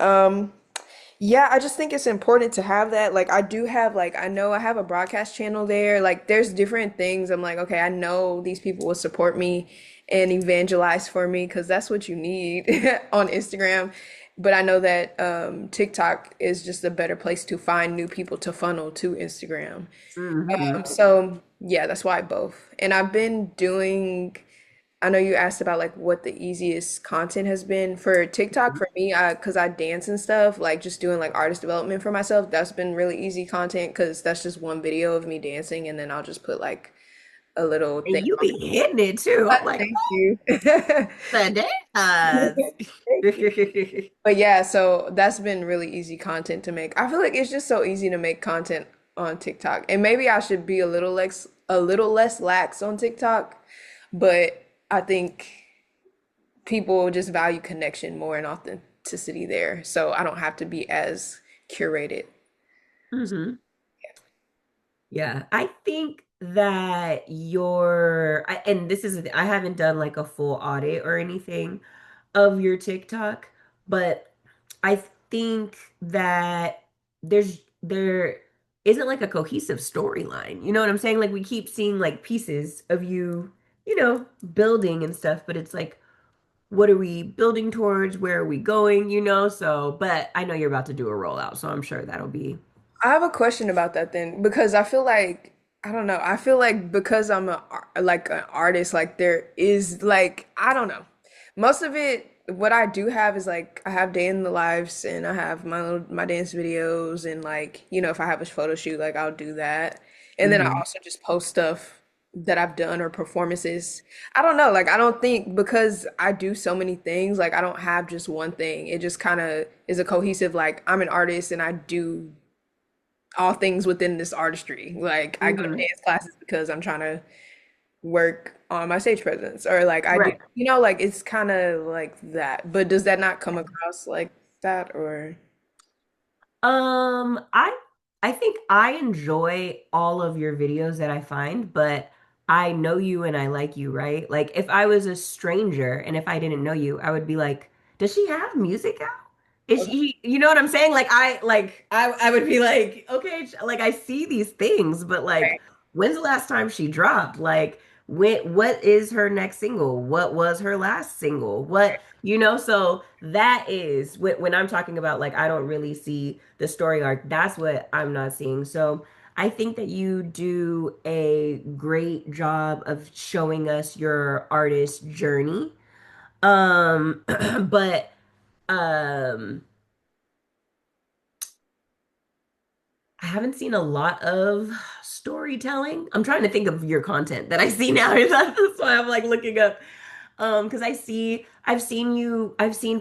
D: Yeah, I just think it's important to have that. Like I do have like I know I have a broadcast channel there. Like there's different things. I'm like, okay, I know these people will support me and evangelize for me because that's what you need on Instagram. But I know that TikTok is just a better place to find new people to funnel to Instagram.
A: Hmm.
D: So yeah, that's why both. And I've been doing I know you asked about like what the easiest content has been for TikTok for me, because I dance and stuff, like just doing like artist development for myself. That's been really easy content because that's just one video of me dancing, and then I'll just put like a little
A: And
D: thing
A: you
D: on
A: be hitting it too.
D: it.
A: I'm like,
D: Thank you.
A: the dance.
D: Thank you. But yeah, so that's been really easy content to make. I feel like it's just so easy to make content on TikTok, and maybe I should be a little less lax on TikTok, but I think people just value connection more and authenticity there. So I don't have to be as curated.
A: Hmm. Yeah, I think that and this is, I haven't done like a full audit or anything of your TikTok, but I think that there isn't like a cohesive storyline. You know what I'm saying? Like we keep seeing like pieces of you, building and stuff, but it's like, what are we building towards? Where are we going? So, but I know you're about to do a rollout, so I'm sure that'll be.
D: I have a question about that then, because I feel like I don't know. I feel like because like an artist, like there is like I don't know. Most of it, what I do have is like I have day in the lives and I have my dance videos and like if I have a photo shoot, like I'll do that, and then I
A: Mhm.
D: also just post stuff that I've done or performances. I don't know. Like I don't think because I do so many things, like I don't have just one thing. It just kind of is a cohesive. Like I'm an artist and all things within this artistry. Like I go to
A: Hmm.
D: dance classes because I'm trying to work on my stage presence, or like I do,
A: Right.
D: like it's kind of like that. But does that not come across like that, or
A: Um, I I think I enjoy all of your videos that I find, but I know you and I like you, right? Like if I was a stranger and if I didn't know you, I would be like, does she have music out? Is
D: okay,
A: she, you know what I'm saying? I would be like, okay, like I see these things, but like
D: right,
A: when's the last time she dropped? Like what is her next single? What was her last single? What, so that is when I'm talking about like I don't really see the story arc. That's what I'm not seeing. So I think that you do a great job of showing us your artist journey. But um I haven't seen a lot of storytelling. I'm trying to think of your content that I see now. That's why I'm like looking up. Because I've seen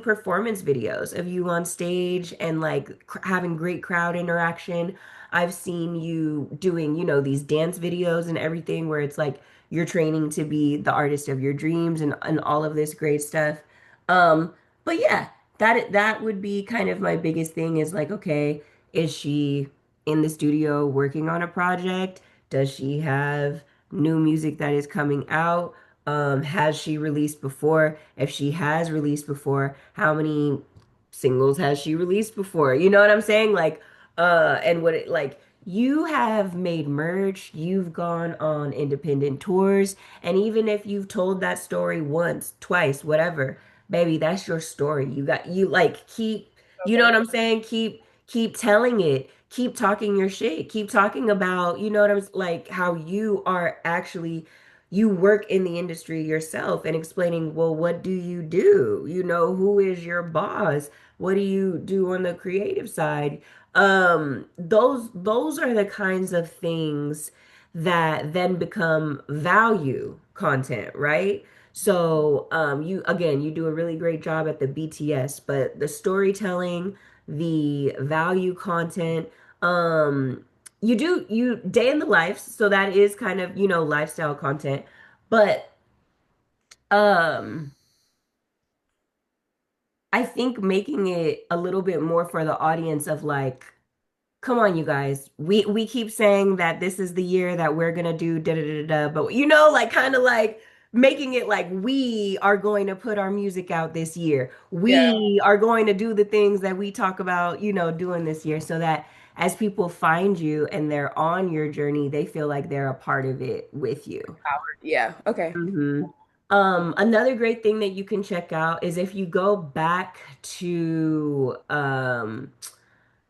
A: performance videos of you on stage and like having great crowd interaction. I've seen you doing, these dance videos and everything where it's like you're training to be the artist of your dreams and all of this great stuff. But yeah, that would be kind of my biggest thing is like, okay, is she in the studio working on a project? Does she have new music that is coming out? Has she released before? If she has released before, how many singles has she released before? You know what I'm saying? Like, and what it like you have made merch, you've gone on independent tours, and even if you've told that story once, twice, whatever, baby, that's your story. You like keep, you know
D: okay,
A: what I'm saying? Keep telling it. Keep talking your shit. Keep talking about, you know what I'm like how you are actually you work in the industry yourself and explaining, well, what do you do? Who is your boss? What do you do on the creative side? Those are the kinds of things that then become value content, right? So, you do a really great job at the BTS, but the storytelling, the value content, you day in the life, so that is kind of, lifestyle content. But um I think making it a little bit more for the audience of like, come on, you guys. We keep saying that this is the year that we're gonna do da da da da, but like kind of like making it like we are going to put our music out this year.
D: yeah,
A: We are going to do the things that we talk about, doing this year, so that as people find you and they're on your journey, they feel like they're a part of it with you.
D: yeah, okay,
A: Hmm. Another great thing that you can check out is if you go back to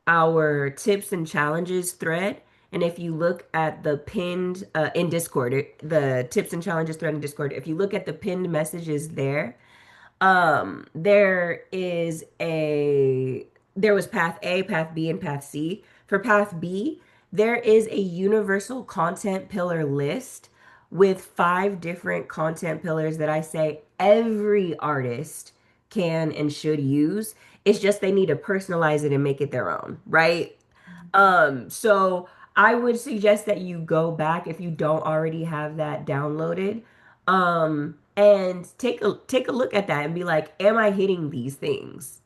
A: our tips and challenges thread. And if you look at the pinned in Discord, the tips and challenges thread in Discord, if you look at the pinned messages there, there was path A, path B, and path C. For path B, there is a universal content pillar list with 5 different content pillars that I say every artist can and should use. It's just they need to personalize it and make it their own, right? So I would suggest that you go back if you don't already have that downloaded, and take a look at that and be like, am I hitting these things?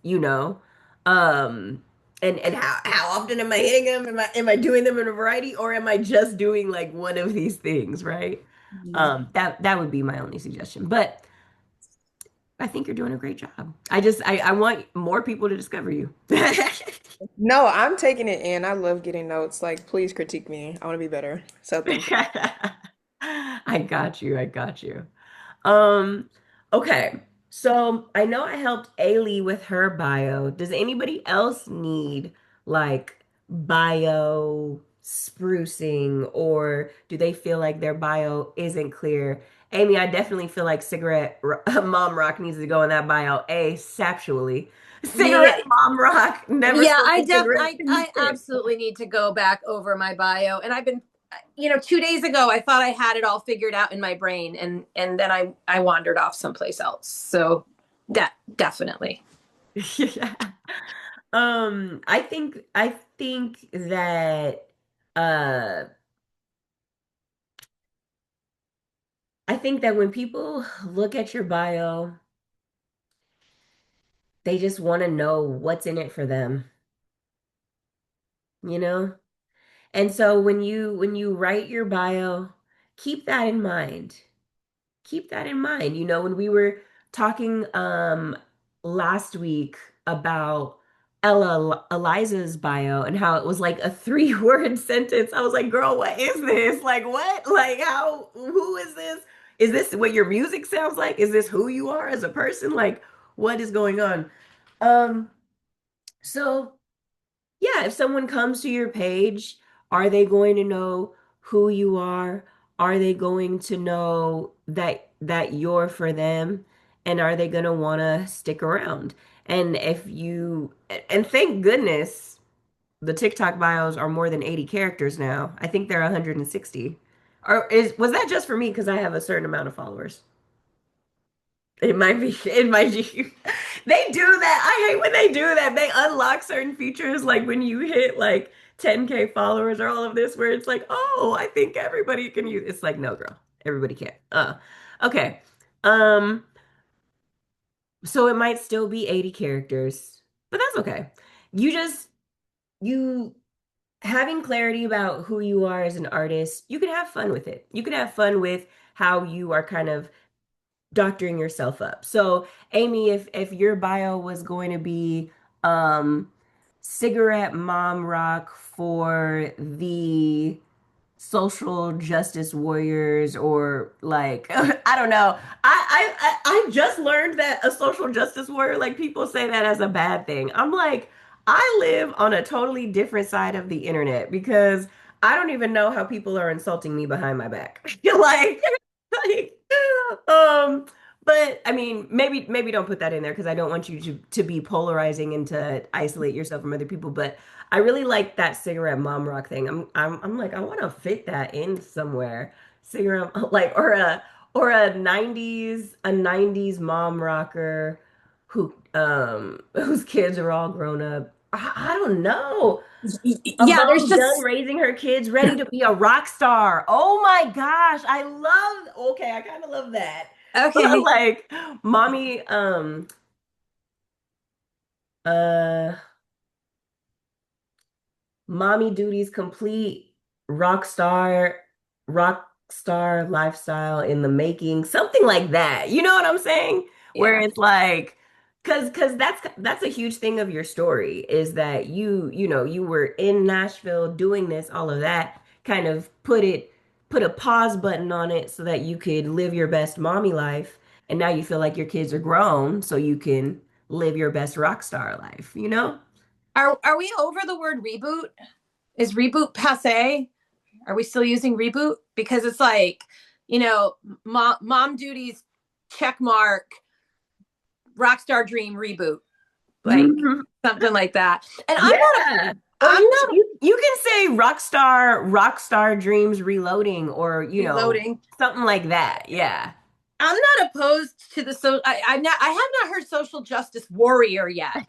A: Um, and how often am I hitting them? Am I doing them in a variety, or am I just doing like one of these things, right?
D: Mhm.
A: That would be my only suggestion. But I think you're doing a great job. I want more people to discover you.
D: No, I'm taking it in. I love getting notes. Like, please critique me. I want to be better. So thank you.
A: I got you. I got you. Um, okay. So I know I helped Ailey with her bio. Does anybody else need like bio sprucing, or do they feel like their bio isn't clear? Amy, I definitely feel like Mom Rock needs to go in that bio asexually.
C: Yeah,
A: Cigarette Mom Rock never
C: yeah,
A: smoked a cigarette.
C: I absolutely need to go back over my bio. And I've been, 2 days ago, I thought I had it all figured out in my brain, and then I wandered off someplace else. So that definitely.
A: Yeah. I think that. uh I think that when people look at your bio, they just want to know what's in it for them, you know? And so when you write your bio, keep that in mind. Keep that in mind. You know, when we were talking last week about Eliza's bio and how it was like a three-word sentence, I was like, girl, what is this? Like what? Like how who is this? Is this what your music sounds like? Is this who you are as a person? Like what is going on? Um, so yeah, if someone comes to your page, are they going to know who you are? Are they going to know that you're for them? And are they going to want to stick around? And if you and thank goodness the TikTok bios are more than 80 characters now. I think they're 160. Or is was that just for me because I have a certain amount of followers? It might be, it might be. They do that. I hate when they do that. They unlock certain features, like when you hit like 10K followers or all of this, where it's like, oh, I think everybody can use. It's like, no, girl, everybody can't. Okay. Um, so it might still be 80 characters, but that's okay. You just you having clarity about who you are as an artist, you can have fun with it. You can have fun with how you are kind of doctoring yourself up. So, Amy, if your bio was going to be um cigarette mom rock for the social justice warriors or like I don't know. I just learned that a social justice warrior, like people say that as a bad thing. I'm like, I live on a totally different side of the internet because I don't even know how people are insulting me behind my back. Like, like um but I mean maybe don't put that in there because I don't want you to be polarizing and to isolate yourself from other people. But I really like that cigarette mom rock thing. I'm like I want to fit that in somewhere. Cigarette like or a 90s mom rocker who whose kids are all grown up. I don't know. A
C: Yeah, there's
A: mom done
C: just
A: raising her kids, ready to be a rock star. Oh my gosh, I love. Okay, I kind of love that. But
C: okay.
A: like, mommy, uh, mommy duties complete, rock star, rock star lifestyle in the making, something like that. You know what I'm saying? Where
C: Yeah.
A: it's like, cause that's a huge thing of your story is that you know you were in Nashville doing this, all of that, kind of put a pause button on it so that you could live your best mommy life, and now you feel like your kids are grown, so you can live your best rock star life, you know?
C: Are we over the word reboot? Is reboot passe? Are we still using reboot? Because it's like, you know, mom duties check mark, rockstar dream reboot, like something like that. And
A: Yeah. Or
C: I'm not
A: you can say rock star dreams reloading or
C: reloading.
A: something like that. Yeah.
C: I'm not opposed to the I have not heard social justice warrior yet.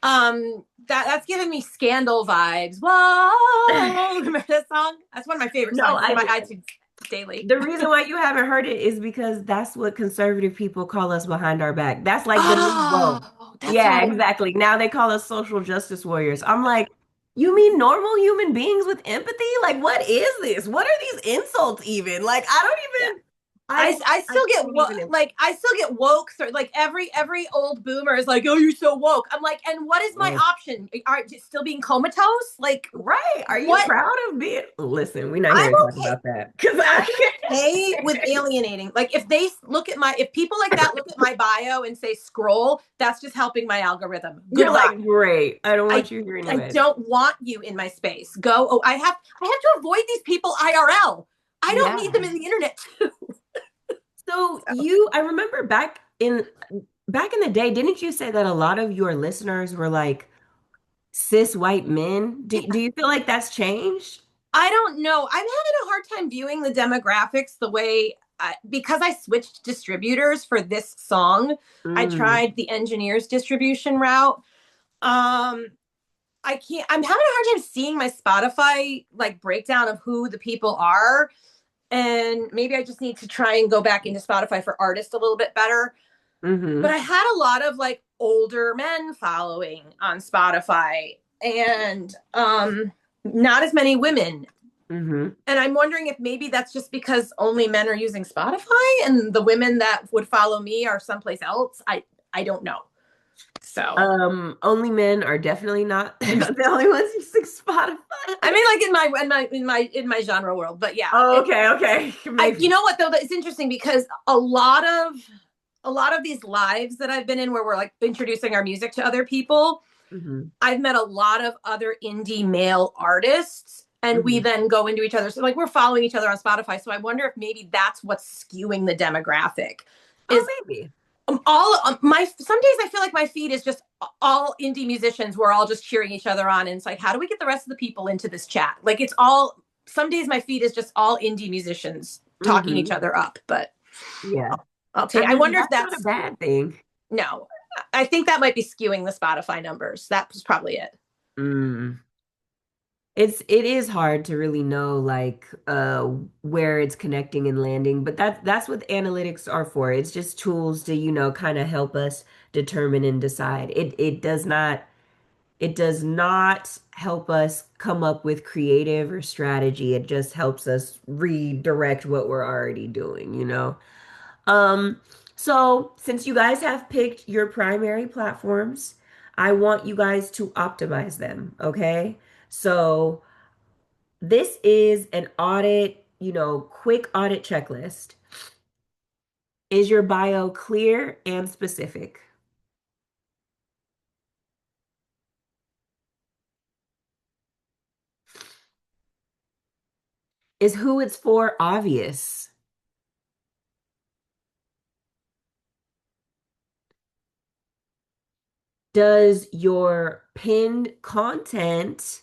C: That's giving me scandal vibes. Whoa, remember that song? That's one of my favorite
A: No,
C: songs. It's in my iTunes daily.
A: the reason why you haven't heard it is because that's what conservative people call us behind our back. That's like the new woke.
C: Oh, that's
A: Yeah,
C: right.
A: exactly. Now they call us social justice warriors. I'm like, you mean normal human beings with empathy? Like, what is this? What are these insults even? Like, I don't
C: Yeah.
A: even I
C: I
A: I
C: still get
A: can't even
C: like I still get woke. Like every old boomer is like, oh, you're so woke. I'm like, and what is my
A: Mm.
C: option? Are you still being comatose? Like
A: Right. Are you
C: what?
A: proud of being? Listen, we're not
C: I'm
A: here to talk
C: okay.
A: about that because
C: I'm okay with alienating. Like if people like that look at my bio and say scroll, that's just helping my algorithm.
A: you're
C: Goodbye.
A: like, great. I don't
C: I
A: want you here
C: I
A: anyways.
C: don't want you in my space. Go. Oh, I have to avoid these people IRL. I don't need
A: Yeah.
C: them in the internet too.
A: So
C: So,
A: I remember back in the day, didn't you say that a lot of your listeners were like cis white men? Do you feel like that's changed?
C: I don't know. I'm having a hard time viewing the demographics the way because I switched distributors for this song. I
A: Mm.
C: tried the engineers distribution route. Um, I can't, I'm having a hard time seeing my Spotify like breakdown of who the people are. And maybe I just need to try and go back into Spotify for artists a little bit better. But
A: Mm-hmm.
C: I had a lot of like older men following on Spotify and not as many women.
A: Mm-hmm.
C: And I'm wondering if maybe that's just because only men are using Spotify and the women that would follow me are someplace else. I don't know. So
A: Only men are definitely not the only ones using Spotify.
C: I mean, like in my genre world, but yeah,
A: Oh, okay, okay.
C: you
A: Maybe.
C: know what though? It's interesting because a lot of these lives that I've been in where we're like introducing our music to other people,
A: Hmm.
C: I've met a lot of other indie male artists and we
A: Hmm.
C: then go into each other. So like we're following each other on Spotify. So I wonder if maybe that's what's skewing the demographic
A: Oh,
C: is
A: maybe.
C: all my some days I feel like my feed is just all indie musicians. We're all just cheering each other on. And it's like, how do we get the rest of the people into this chat? Like it's all some days my feed is just all indie musicians talking each
A: Hmm.
C: other up. But
A: Yeah.
C: I'll
A: I
C: take I
A: mean,
C: wonder if
A: that's not a
C: that's
A: bad thing.
C: no. I think that might be skewing the Spotify numbers. That was probably it.
A: Mm. It is hard to really know like where it's connecting and landing, but that's what analytics are for. It's just tools to, kind of help us determine and decide. It does not help us come up with creative or strategy. It just helps us redirect what we're already doing. Um, so since you guys have picked your primary platforms, I want you guys to optimize them, okay? So this is an audit, quick audit checklist. Is your bio clear and specific? Is who it's for obvious? Does your pinned content,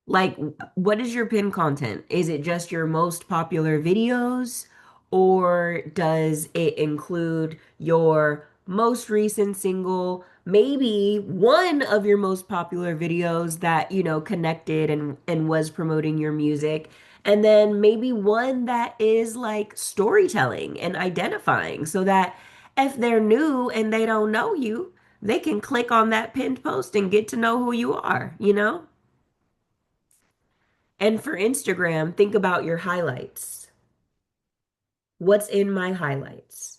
A: like, what is your pinned content? Is it just your most popular videos, or does it include your most recent single, maybe one of your most popular videos that, connected and was promoting your music, and then maybe one that is like storytelling and identifying so that if they're new and they don't know you, they can click on that pinned post and get to know who you are? And for Instagram, think about your highlights. What's in my highlights?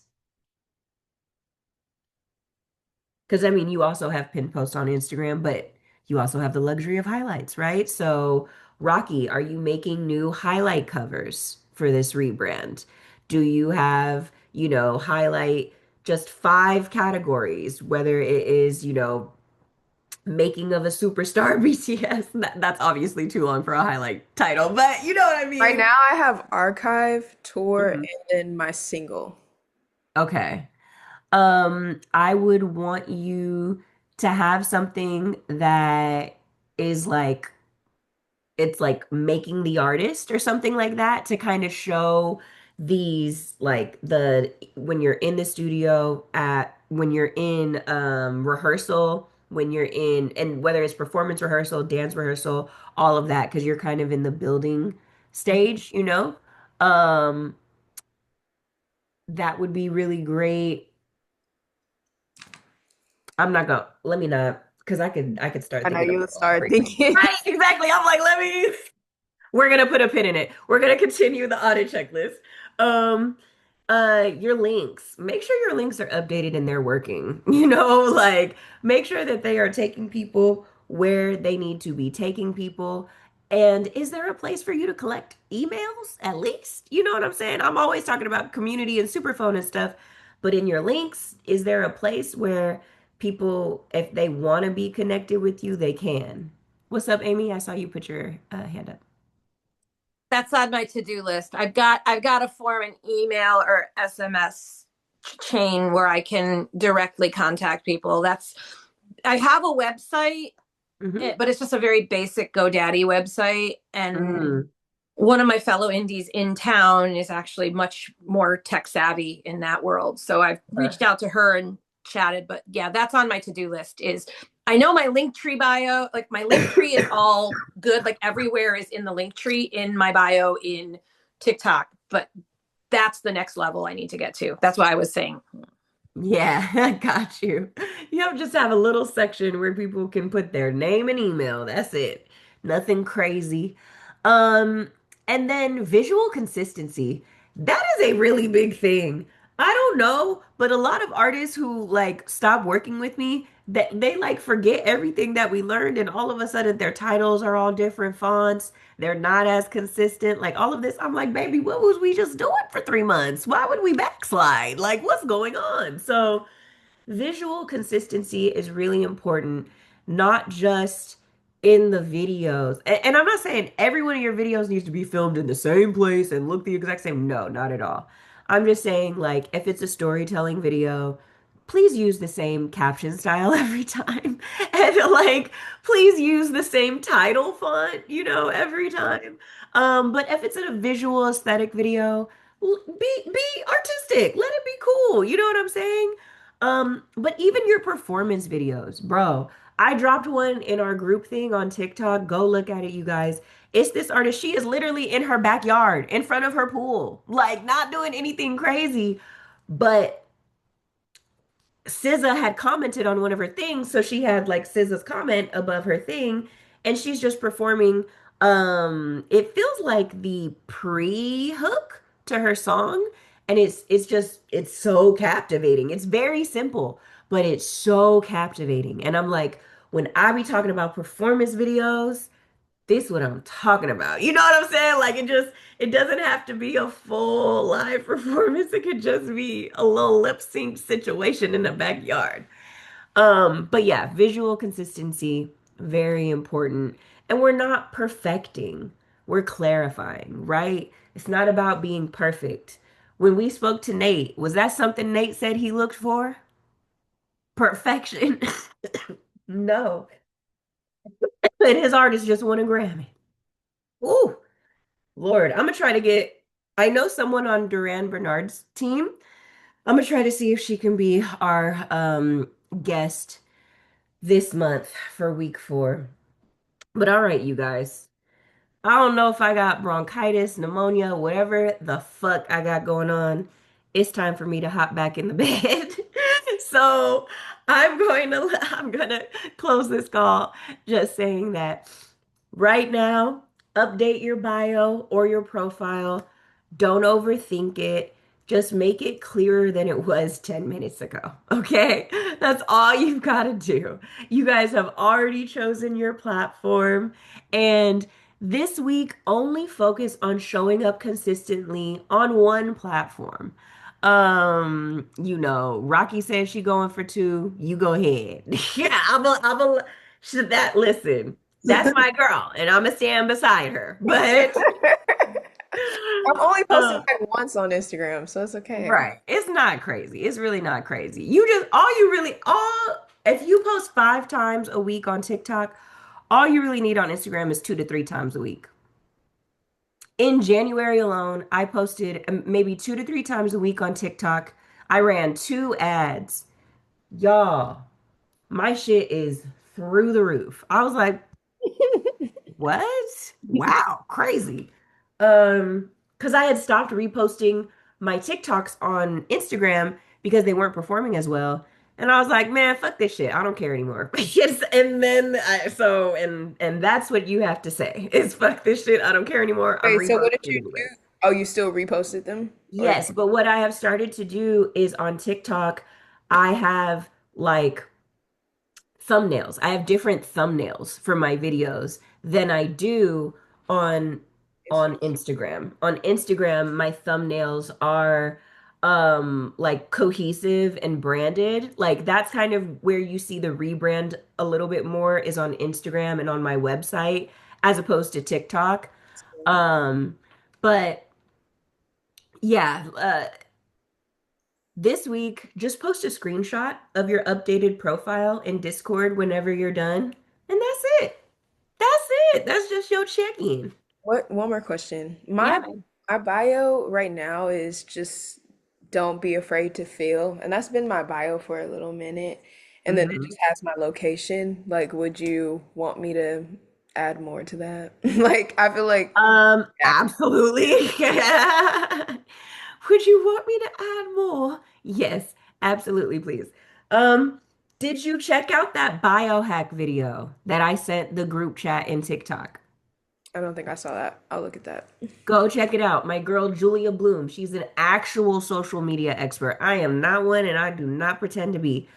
A: Because I mean, you also have pinned posts on Instagram, but you also have the luxury of highlights, right? So, Rocky, are you making new highlight covers for this rebrand? Do you have, highlight just 5 categories, whether it is, making of a superstar BTS? That's obviously too long for a highlight title, but you know what I
D: Right
A: mean.
D: now, I have archive, tour,
A: Mhm.
D: and then my single.
A: Okay. I would want you to have something that is like it's like making the artist or something like that to kind of show these like the when you're in the studio at when you're in rehearsal, when you're in and whether it's performance rehearsal, dance rehearsal, all of that because you're kind of in the building stage. Um that would be really great. I'm not gonna let me not because I could start
D: I know
A: thinking of
D: you'll
A: a lot
D: start
A: for you.
D: thinking.
A: Right, exactly. I'm like, we're gonna put a pin in it. We're gonna continue the audit checklist. Um, your links. Make sure your links are updated and they're working. Like make sure that they are taking people where they need to be taking people. And is there a place for you to collect emails at least? You know what I'm saying? I'm always talking about community and superphone and stuff, but in your links, is there a place where people, if they want to be connected with you, they can? What's up, Amy? I saw you put your hand up.
C: That's on my to-do list. I've got to form an email or SMS chain where I can directly contact people. That's I have a website,
A: Hmm.
C: but it's just a very basic GoDaddy website. And
A: Mm,
C: one of my fellow indies in town is actually much more tech savvy in that world. So I've
A: uh,
C: reached out to her and chatted. But yeah, that's on my to-do list is I know my link tree bio, like my link tree is all good. Like everywhere is in the link tree in my bio in TikTok, but that's the next level I need to get to. That's what I was saying.
A: Yeah, I got you. You just have a little section where people can put their name and email. That's it. Nothing crazy. Um, and then visual consistency. That is a really big thing. I don't know, but a lot of artists who like stop working with me, that they like forget everything that we learned, and all of a sudden their titles are all different fonts. They're not as consistent. Like all of this, I'm like, baby, what was we just doing for 3 months? Why would we backslide? Like, what's going on? So, visual consistency is really important, not just in the videos. And I'm not saying every one of your videos needs to be filmed in the same place and look the exact same. No, not at all. I'm just saying, like, if it's a storytelling video, please use the same caption style every time. And, like, please use the same title font, every time. But if it's in a visual aesthetic video, be artistic. Let it be cool. You know what I'm saying? But even your performance videos, bro. I dropped one in our group thing on TikTok. Go look at it, you guys. It's this artist. She is literally in her backyard, in front of her pool, like not doing anything crazy. But SZA had commented on one of her things, so she had like SZA's comment above her thing, and she's just performing. It feels like the pre-hook to her song, and it's so captivating. It's very simple, but it's so captivating. And I'm like, when I be talking about performance videos, this what I'm talking about. You know what I'm saying? Like it doesn't have to be a full live performance. It could just be a little lip sync situation in the backyard. But yeah, visual consistency, very important. And we're not perfecting. We're clarifying, right? It's not about being perfect. When we spoke to Nate, was that something Nate said he looked for? Perfection. No. And his artist just won a Grammy. Ooh. Lord, I'm gonna try to get. I know someone on Duran Bernard's team. I'm gonna try to see if she can be our guest this month for week 4. But all right, you guys. I don't know if I got bronchitis, pneumonia, whatever the fuck I got going on. It's time for me to hop back in the bed. So I'm gonna close this call just saying that right now, update your bio or your profile. Don't overthink it. Just make it clearer than it was 10 minutes ago. Okay? That's all you've got to do. You guys have already chosen your platform. And this week, only focus on showing up consistently on one platform. Rocky says she going for 2. You go ahead. Yeah, should that listen. That's my girl, and I'm gonna stand beside her. But
D: I'm only posting
A: uh,
D: like once on Instagram, so it's okay.
A: right, it's not crazy. It's really not crazy. You just all you really all if you post 5 times a week on TikTok, all you really need on Instagram is 2 to 3 times a week. In January alone, I posted maybe 2 to 3 times a week on TikTok. I ran 2 ads. Y'all, my shit is through the roof. I was like, what? Wow, crazy. Because I had stopped reposting my TikToks on Instagram because they weren't performing as well. And I was like, man, fuck this shit. I don't care anymore. Yes, and then and that's what you have to say is fuck this shit. I don't care anymore. I'm
D: Wait, so what did
A: reposting
D: you do?
A: anyways.
D: Oh, you still reposted them? Or
A: Yes, but what I have started to do is on TikTok, I have like thumbnails. I have different thumbnails for my videos than I do on
D: Instagram?
A: Instagram. On Instagram, my thumbnails are like cohesive and branded. Like that's kind of where you see the rebrand a little bit more is on Instagram and on my website as opposed to TikTok. Um but yeah, this week, just post a screenshot of your updated profile in Discord whenever you're done. And that's it. That's it. That's just your check-in.
D: What? One more question.
A: Yeah.
D: My bio right now is just don't be afraid to fail, and that's been my bio for a little minute. And then it
A: Hmm.
D: just has my location. Like, would you want me to add more to that? Like, I feel like, yeah,
A: Absolutely. Would you want me to add more? Yes, absolutely, please. Um, did you check out that biohack video that I sent the group chat in TikTok?
D: I don't think I saw that. I'll look at that.
A: Go check it out. My girl Julia Bloom, she's an actual social media expert. I am not one and I do not pretend to be.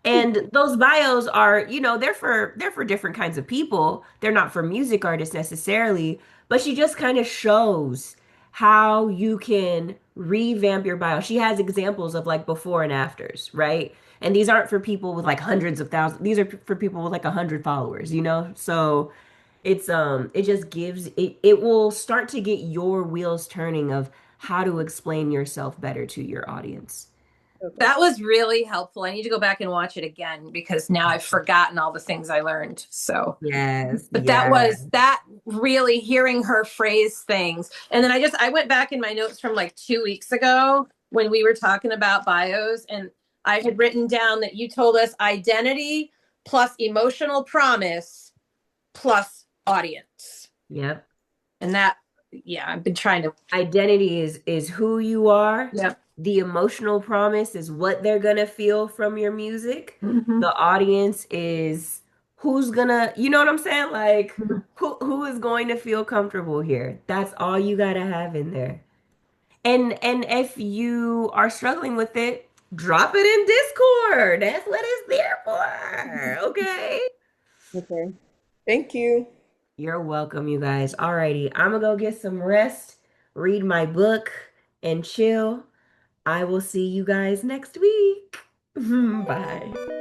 A: And those bios are, they're for different kinds of people. They're not for music artists necessarily, but she just kind of shows how you can revamp your bio. She has examples of like before and afters, right? And these aren't for people with like hundreds of thousands. These are for people with like 100 followers. So it just it will start to get your wheels turning of how to explain yourself better to your audience.
D: Okay.
C: That was really helpful. I need to go back and watch it again because now I've forgotten all the things I learned. So,
A: Yes,
C: but
A: yeah.
C: that really hearing her phrase things. And then I went back in my notes from like 2 weeks ago when we were talking about bios, and I had written down that you told us identity plus emotional promise plus audience.
A: Yep.
C: And that, yeah, I've been trying to,
A: Identity is who you are.
C: yeah.
A: The emotional promise is what they're gonna feel from your music.
C: Mm-hmm.
A: The audience is who's gonna, you know what I'm saying? Like who is going to feel comfortable here? That's all you gotta have in there. And if you are struggling with it, drop it in Discord. That's what it's there for. Okay.
D: Okay. Thank you.
A: You're welcome, you guys. Alrighty, I'm gonna go get some rest, read my book, and chill. I will see you guys next week. Bye.